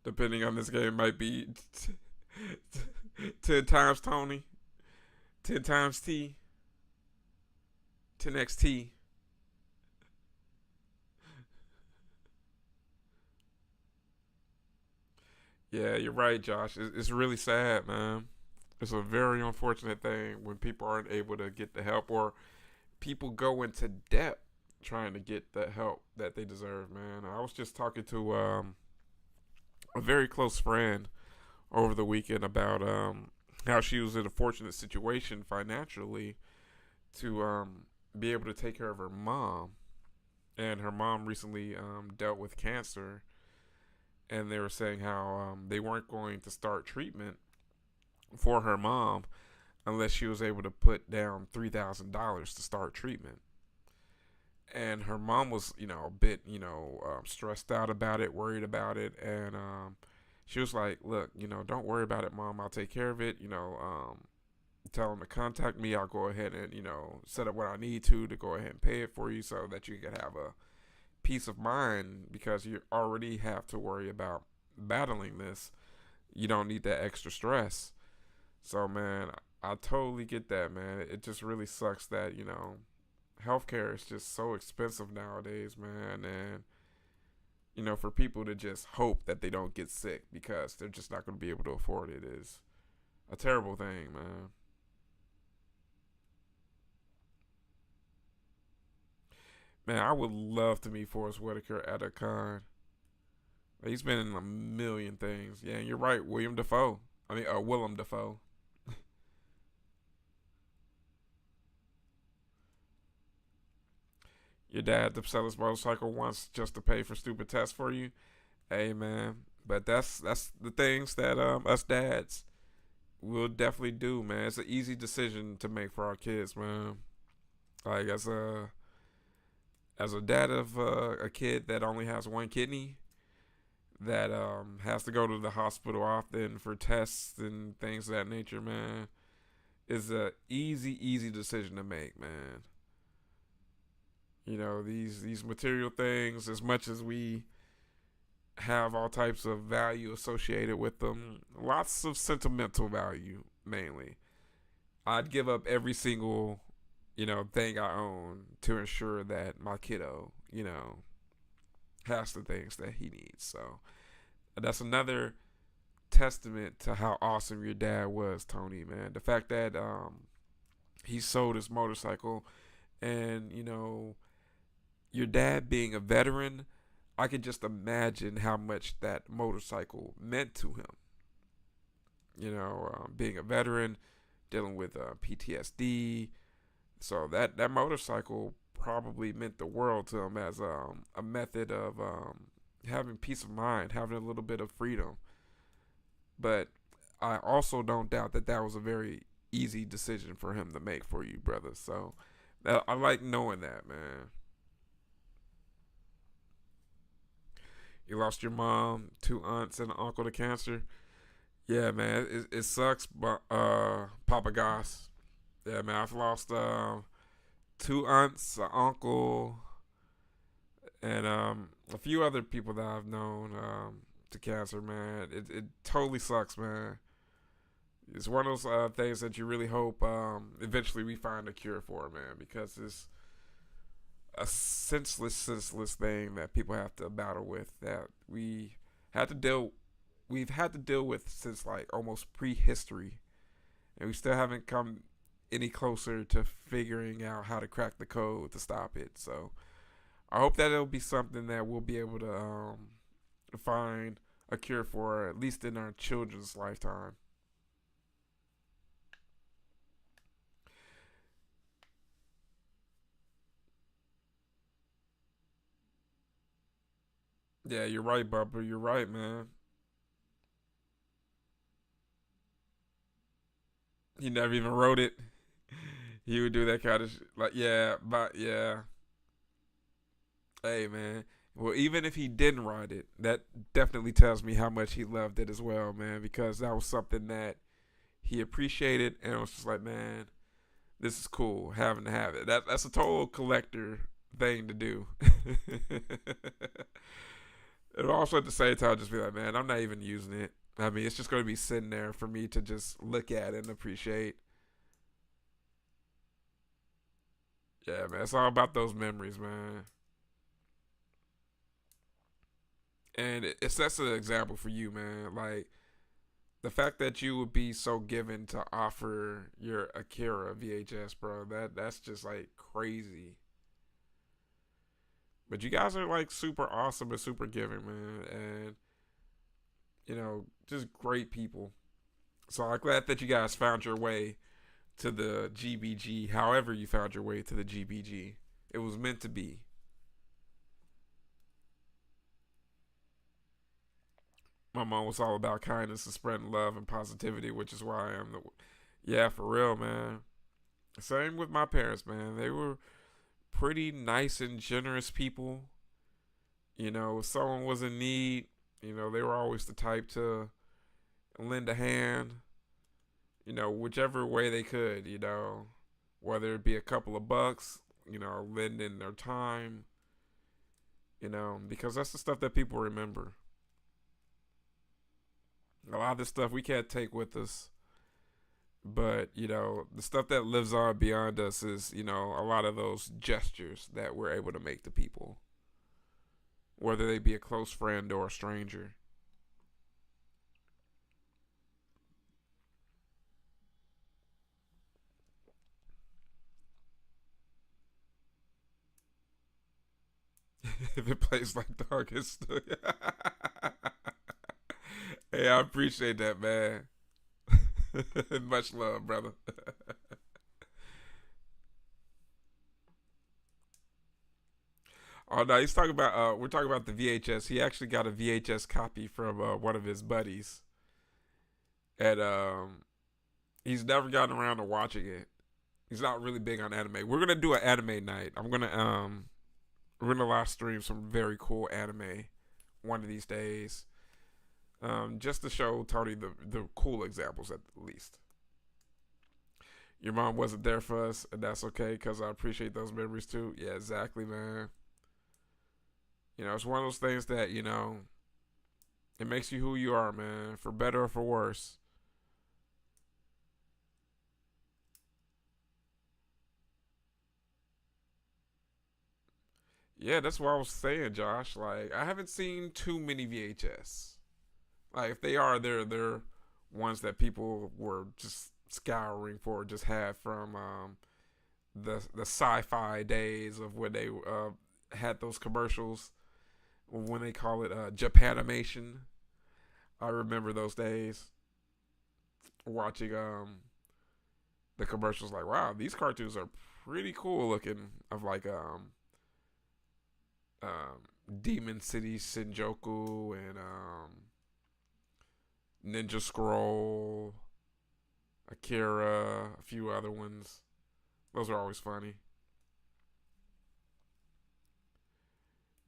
Depending on this game, might be 10 times Tony, 10 times T, 10 XT. Yeah, you're right, Josh. It's really sad, man. It's a very unfortunate thing when people aren't able to get the help or people go into debt trying to get the help that they deserve, man. I was just talking to a very close friend over the weekend about how she was in a fortunate situation financially to be able to take care of her mom. And her mom recently dealt with cancer, and they were saying how they weren't going to start treatment for her mom unless she was able to put down $3,000 to start treatment. And her mom was, a bit, stressed out about it, worried about it, and she was like, "Look, don't worry about it, mom. I'll take care of it. Tell them to contact me. I'll go ahead and set up what I need to go ahead and pay it for you, so that you can have a peace of mind because you already have to worry about battling this. You don't need that extra stress." So, man, I totally get that, man. It just really sucks that healthcare is just so expensive nowadays, man, and for people to just hope that they don't get sick because they're just not going to be able to afford it is a terrible thing, man. Man, I would love to meet Forrest Whitaker at a con. He's been in a million things. Yeah, and you're right, William Defoe. I mean, Willem Defoe. Your dad to sell his motorcycle once just to pay for stupid tests for you. Hey, man, but that's the things that us dads will definitely do, man. It's an easy decision to make for our kids, man. Like as a dad of a kid that only has one kidney, that has to go to the hospital often for tests and things of that nature, man, is a easy decision to make, man. These material things, as much as we have all types of value associated with them, lots of sentimental value mainly. I'd give up every single, thing I own to ensure that my kiddo, has the things that he needs. So that's another testament to how awesome your dad was, Tony, man. The fact that he sold his motorcycle, and your dad being a veteran, I could just imagine how much that motorcycle meant to him. Being a veteran, dealing with PTSD, so that motorcycle probably meant the world to him as a method of having peace of mind, having a little bit of freedom. But I also don't doubt that that was a very easy decision for him to make for you, brother. So I like knowing that, man. You lost your mom, two aunts, and an uncle to cancer. Yeah, man, it sucks, but Papa Goss. Yeah, man, I've lost two aunts, an uncle, and a few other people that I've known to cancer. Man, it totally sucks, man. It's one of those things that you really hope eventually we find a cure for, man, because it's a senseless thing that people have to battle with that had to deal we've had to deal with since like almost prehistory, and we still haven't come any closer to figuring out how to crack the code to stop it. So I hope that it'll be something that we'll be able to find a cure for, at least in our children's lifetime. Yeah, you're right, Bubba. You're right, man. He never even wrote it. He would do that kind of like, yeah, but yeah. Hey, man. Well, even if he didn't write it, that definitely tells me how much he loved it as well, man, because that was something that he appreciated, and it was just like, man, this is cool having to have it. That's a total collector thing to do. And also at the same time, just be like, man, I'm not even using it. I mean, it's just going to be sitting there for me to just look at and appreciate. Yeah, man, it's all about those memories, man. And it sets an example for you, man. Like the fact that you would be so given to offer your Akira VHS, bro. That's just like crazy. But you guys are like super awesome and super giving, man, and just great people. So I'm glad that you guys found your way to the GBG. However, you found your way to the GBG, it was meant to be. My mom was all about kindness and spreading love and positivity, which is why I am the. Yeah, for real, man. Same with my parents, man. They were pretty nice and generous people. If someone was in need, they were always the type to lend a hand, whichever way they could, whether it be a couple of bucks, lending their time, because that's the stuff that people remember. A lot of this stuff we can't take with us, but, the stuff that lives on beyond us is, a lot of those gestures that we're able to make to people, whether they be a close friend or a stranger. If it plays like dog, it's still. Hey, I appreciate that, man. Much love, brother. Oh no, he's talking about. We're talking about the VHS. He actually got a VHS copy from one of his buddies, and he's never gotten around to watching it. He's not really big on anime. We're gonna do an anime night. We're gonna live stream some very cool anime one of these days. Just to show Tony the cool examples at least. Your mom wasn't there for us, and that's okay because I appreciate those memories too. Yeah, exactly, man. It's one of those things that it makes you who you are, man, for better or for worse. Yeah, that's what I was saying, Josh. Like, I haven't seen too many VHS. Like, if they are, they're ones that people were just scouring for, just had from the sci-fi days of when they had those commercials when they call it Japanimation. I remember those days watching the commercials. Like, wow, these cartoons are pretty cool looking. Of like Demon City Shinjuku and Ninja Scroll, Akira, a few other ones. Those are always funny.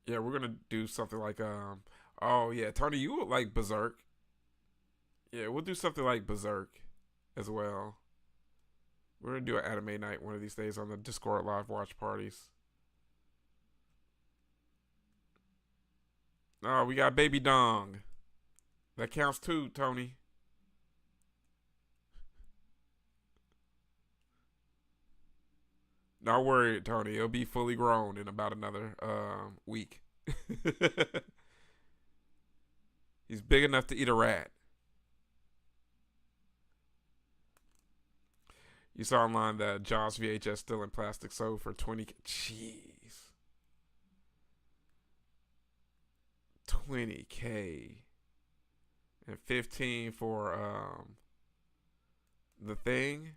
Yeah, we're gonna do something like oh yeah, Tony, you would like Berserk. Yeah, we'll do something like Berserk as well. We're gonna do an anime night one of these days on the Discord live watch parties. Oh, we got Baby Dong. That counts too, Tony. Don't worry, Tony. It'll be fully grown in about another week. He's big enough to eat a rat. You saw online that Jaws VHS still in plastic sold for 20. Jeez. 20K. And 15 for the thing.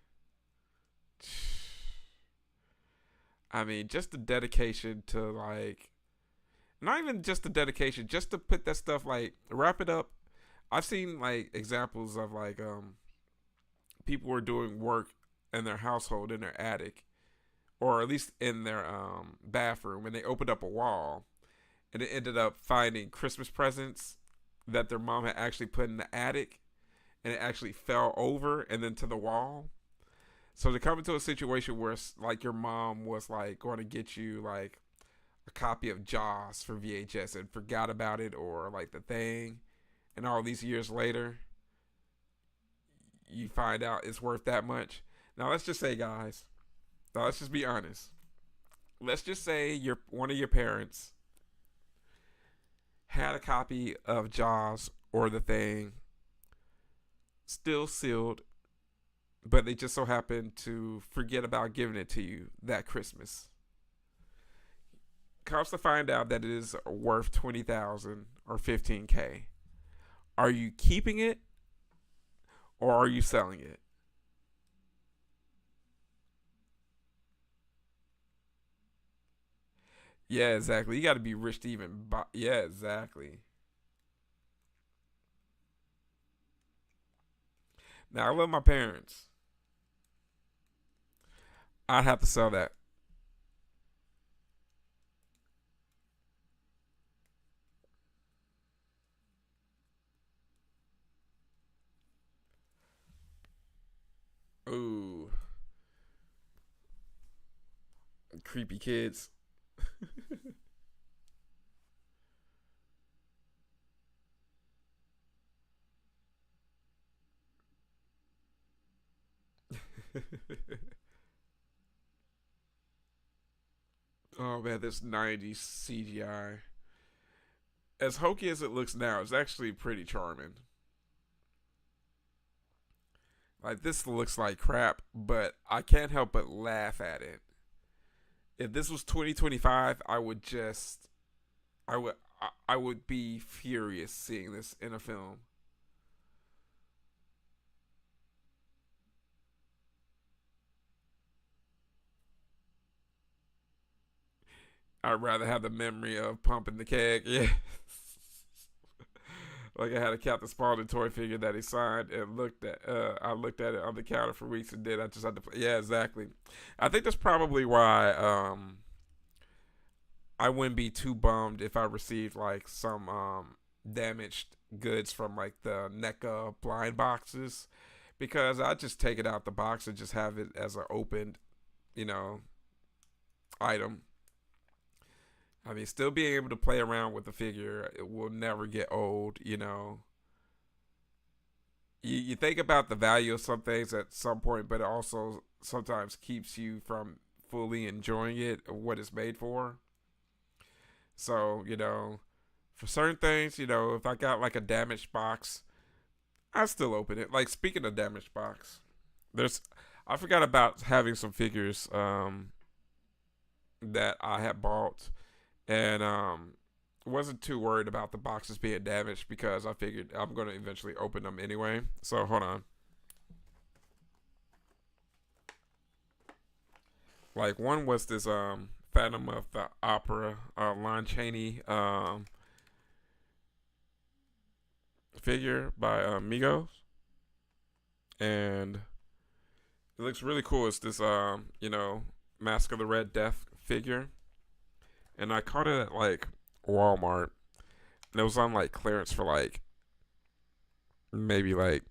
I mean, just the dedication to like, not even just the dedication, just to put that stuff like wrap it up. I've seen like examples of like people were doing work in their household in their attic, or at least in their bathroom, and they opened up a wall, and it ended up finding Christmas presents that their mom had actually put in the attic, and it actually fell over and then to the wall. So to come into a situation where like your mom was like going to get you like a copy of Jaws for VHS and forgot about it, or like the thing, and all these years later you find out it's worth that much. Now let's just say, guys, now let's just be honest. Let's just say one of your parents had a copy of Jaws or the thing still sealed, but they just so happened to forget about giving it to you that Christmas. Comes to find out that it is worth 20,000 or 15K. Are you keeping it or are you selling it? Yeah, exactly. You got to be rich to even buy. Yeah, exactly. Now, I love my parents. I'd have to sell that. Ooh, creepy kids. Oh man, this 90s CGI. As hokey as it looks now, it's actually pretty charming. Like, this looks like crap, but I can't help but laugh at it. If this was 2025, I would I would be furious seeing this in a film. I'd rather have the memory of pumping the keg. Yeah. Like I had a Captain Spaulding toy figure that he signed and looked at. I looked at it on the counter for weeks and then I just had to. Yeah, exactly. I think that's probably why I wouldn't be too bummed if I received like some damaged goods from like the NECA blind boxes, because I just take it out the box and just have it as an opened, you know, item. I mean, still being able to play around with the figure, it will never get old, you know. You think about the value of some things at some point, but it also sometimes keeps you from fully enjoying it, what it's made for. So, for certain things, if I got like a damaged box, I still open it. Like, speaking of damaged box, there's I forgot about having some figures that I had bought, and wasn't too worried about the boxes being damaged because I figured I'm going to eventually open them anyway. So hold on. Like, one was this Phantom of the Opera, Lon Chaney figure by Migos, and it looks really cool. It's this Mask of the Red Death figure, and I caught it at like Walmart, and it was on like clearance for like maybe like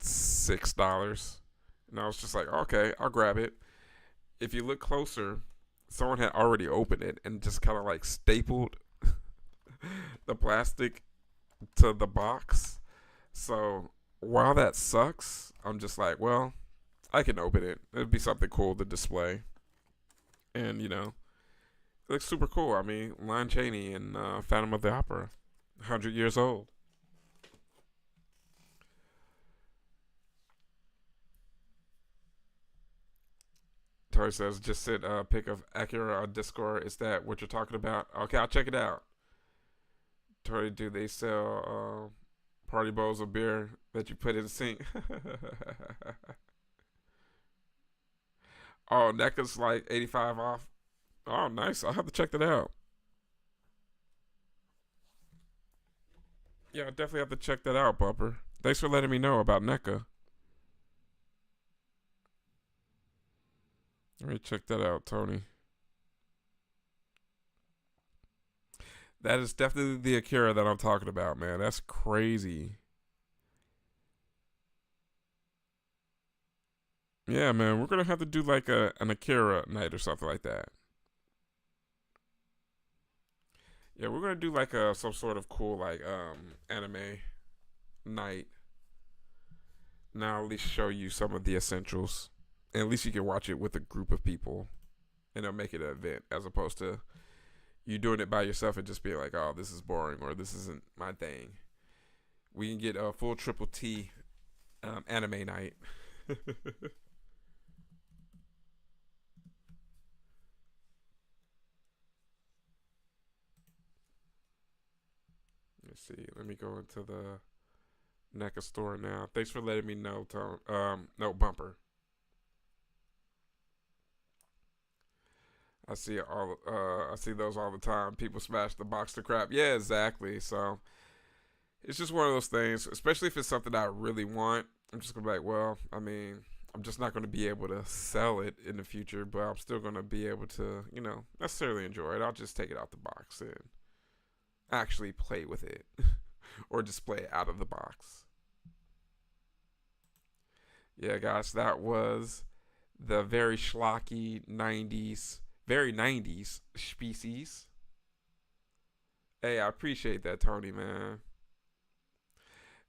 $6, and I was just like, okay, I'll grab it. If you look closer, someone had already opened it and just kind of like stapled the plastic to the box. So while that sucks, I'm just like, well, I can open it. It'd be something cool to display. And, it looks super cool. I mean, Lon Chaney and Phantom of the Opera, 100 years old. Tori says, just sent a pic of Acura on Discord. Is that what you're talking about? Okay, I'll check it out. Tori, do they sell party bowls of beer that you put in the sink? Oh, NECA's like 85 off. Oh, nice. I'll have to check that out. Yeah, I definitely have to check that out, Bumper. Thanks for letting me know about NECA. Let me check that out, Tony. That is definitely the Akira that I'm talking about, man. That's crazy. Yeah, man, we're gonna have to do like an Akira night or something like that. Yeah, we're gonna do like some sort of cool like anime night. Now at least show you some of the essentials, and at least you can watch it with a group of people, and it'll make it an event as opposed to you doing it by yourself and just being like, oh, this is boring or this isn't my thing. We can get a full triple T anime night. Let's see. Let me go into the NECA store now. Thanks for letting me know, Tone. No Bumper. I see those all the time. People smash the box to crap. Yeah, exactly. So it's just one of those things, especially if it's something I really want. I'm just gonna be like, well, I mean, I'm just not gonna be able to sell it in the future, but I'm still gonna be able to, necessarily enjoy it. I'll just take it out the box and actually play with it or display it out of the box. Yeah, guys, that was the very schlocky 90s, very 90s species. Hey, I appreciate that, Tony, man.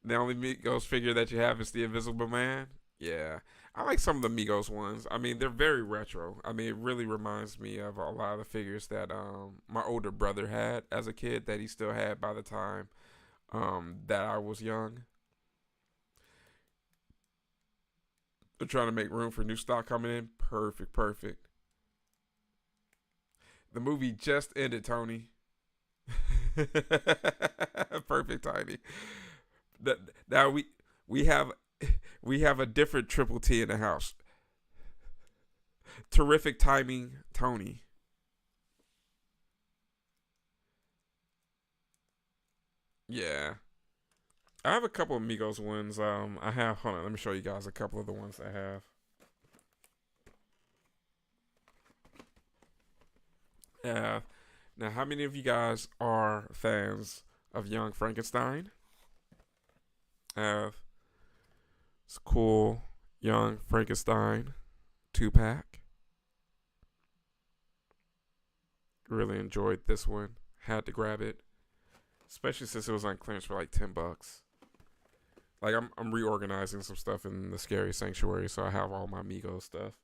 The only Migos figure that you have is the Invisible Man. Yeah, I like some of the Migos ones. I mean, they're very retro. I mean, it really reminds me of a lot of the figures that my older brother had as a kid that he still had by the time that I was young. They're trying to make room for new stock coming in. Perfect, perfect. The movie just ended, Tony. Perfect, Tiny. Now we have we have a different triple T in the house. Terrific timing, Tony. Yeah. I have a couple of Migos ones. I have. Hold on, let me show you guys a couple of the ones I have. Yeah. Now, how many of you guys are fans of Young Frankenstein? Have it's cool Young Frankenstein 2 pack. Really enjoyed this one. Had to grab it, especially since it was on clearance for like $10. Like I'm reorganizing some stuff in the Scary Sanctuary, so I have all my Migos stuff.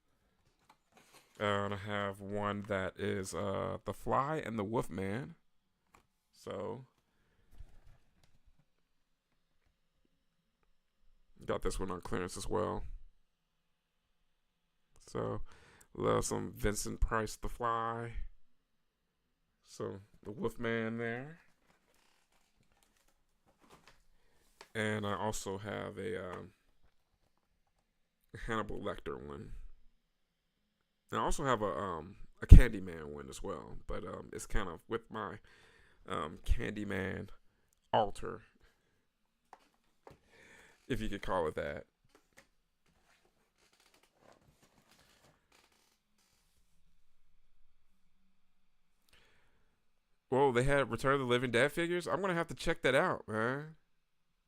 And I have one that is the Fly and the Wolfman. So got this one on clearance as well. So love some Vincent Price the Fly. So the Wolfman there. And I also have a Hannibal Lecter one. And I also have a Candyman one as well, but it's kind of with my Candyman altar, if you could call it that. Well, they had Return of the Living Dead figures. I'm gonna have to check that out, man.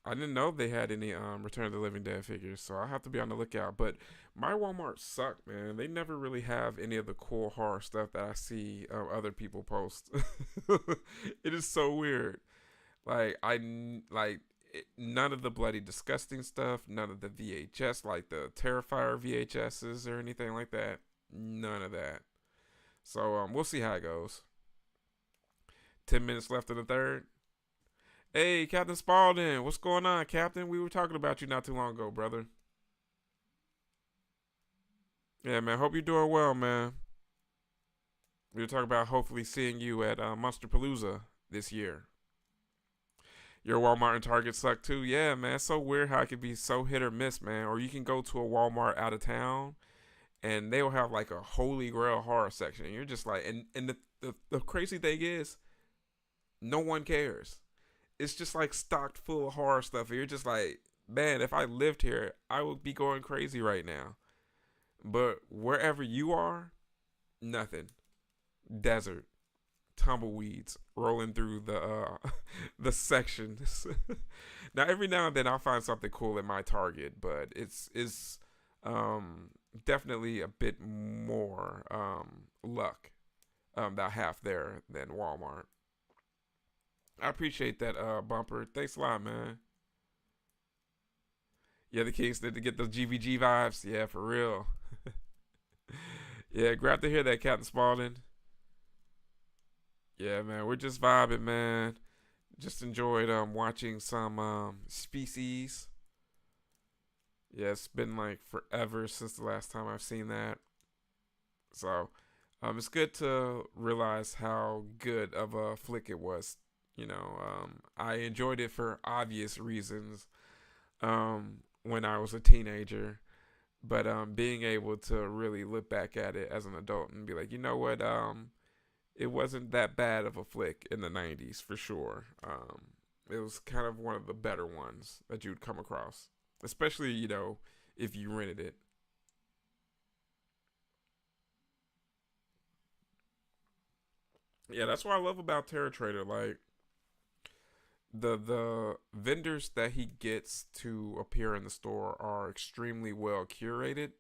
I didn't know they had any Return of the Living Dead figures, so I'll have to be on the lookout. But my Walmart suck, man. They never really have any of the cool horror stuff that I see other people post. It is so weird. Like like none of the bloody disgusting stuff, none of the VHS like the Terrifier VHSs or anything like that. None of that. So we'll see how it goes. 10 minutes left in the third. Hey, Captain Spaulding, what's going on, Captain? We were talking about you not too long ago, brother. Yeah, man. Hope you're doing well, man. We were talking about hopefully seeing you at Monster Palooza this year. Your Walmart and Target suck too. Yeah, man. It's so weird how it can be so hit or miss, man. Or you can go to a Walmart out of town and they'll have like a holy grail horror section. And you're just like, and the crazy thing is, no one cares. It's just like stocked full of horror stuff. And you're just like, man, if I lived here, I would be going crazy right now. But wherever you are, nothing. Desert, tumbleweeds rolling through the the sections. Now every now and then I'll find something cool at my Target, but it's definitely a bit more luck that I have there than Walmart. I appreciate that bumper. Thanks a lot, man. Yeah, the Kings did to get those GVG vibes. Yeah, for real. Yeah, glad to hear that, Captain Spaulding. Yeah, man, we're just vibing, man. Just enjoyed watching some Species. Yeah, it's been like forever since the last time I've seen that. So, it's good to realize how good of a flick it was. I enjoyed it for obvious reasons when I was a teenager, but being able to really look back at it as an adult and be like, you know what, it wasn't that bad of a flick in the '90s for sure. It was kind of one of the better ones that you'd come across, especially if you rented it. Yeah, that's what I love about Terror Trader. Like the vendors that he gets to appear in the store are extremely well curated.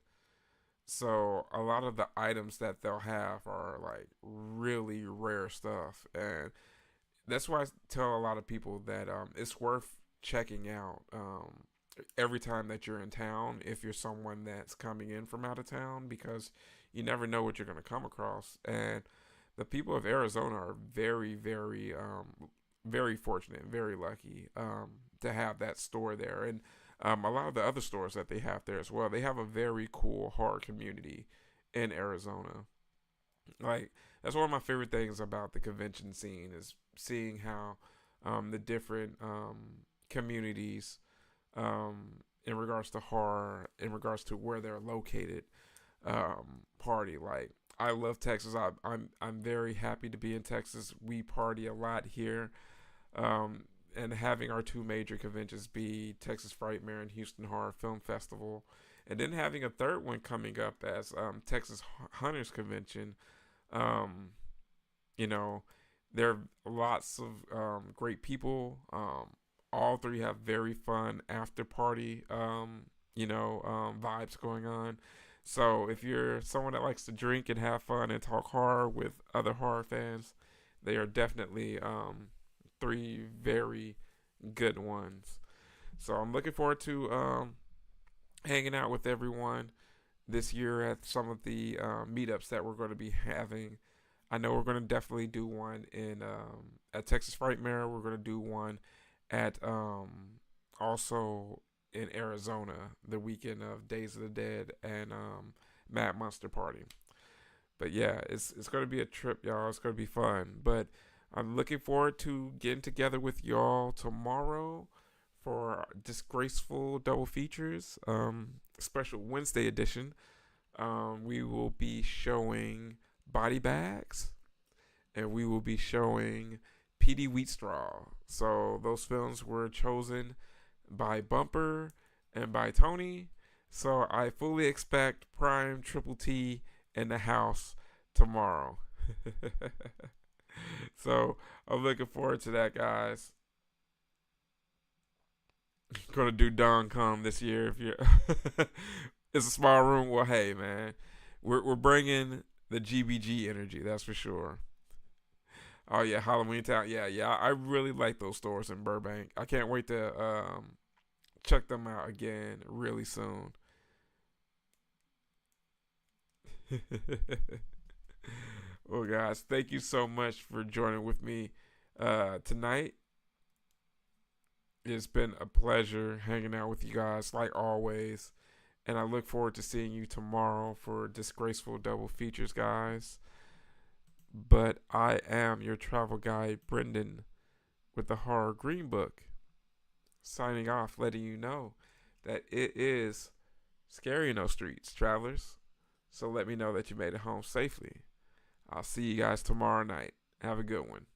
So a lot of the items that they'll have are like really rare stuff, and that's why I tell a lot of people that it's worth checking out every time that you're in town if you're someone that's coming in from out of town, because you never know what you're going to come across. And the people of Arizona are very, very, very fortunate and very lucky to have that store there. And a lot of the other stores that they have there as well, they have a very cool horror community in Arizona. Like, that's one of my favorite things about the convention scene is seeing how the different communities in regards to horror, in regards to where they're located, party. Like, I love Texas. I'm very happy to be in Texas. We party a lot here. And having our two major conventions be Texas Frightmare and Houston Horror Film Festival, and then having a third one coming up as Texas Hunters Convention. Um, you know, there are lots of great people. All three have very fun after party, vibes going on. So if you're someone that likes to drink and have fun and talk horror with other horror fans, they are definitely three very good ones. So I'm looking forward to hanging out with everyone this year at some of the meetups that we're going to be having. I know we're going to definitely do one in at Texas Frightmare. We're going to do one at also in Arizona the weekend of Days of the Dead and Mad Monster Party. But yeah, it's going to be a trip, y'all. It's going to be fun. But I'm looking forward to getting together with y'all tomorrow for Disgraceful Double Features, special Wednesday edition. We will be showing Body Bags, and we will be showing P.D. Wheatstraw. So those films were chosen by Bumper and by Tony. So I fully expect Prime Triple T in the house tomorrow. So I'm looking forward to that, guys. Gonna do Don Come this year. If you're, it's a small room. Well, hey man, we're bringing the GBG energy. That's for sure. Oh yeah, Halloween Town. Yeah, yeah. I really like those stores in Burbank. I can't wait to check them out again really soon. Well, guys, thank you so much for joining with me tonight. It's been a pleasure hanging out with you guys, like always. And I look forward to seeing you tomorrow for Disgraceful Double Features, guys. But I am your travel guide, Brendon, with the Horror Greenbook, signing off, letting you know that it is scary in those streets, travelers. So let me know that you made it home safely. I'll see you guys tomorrow night. Have a good one.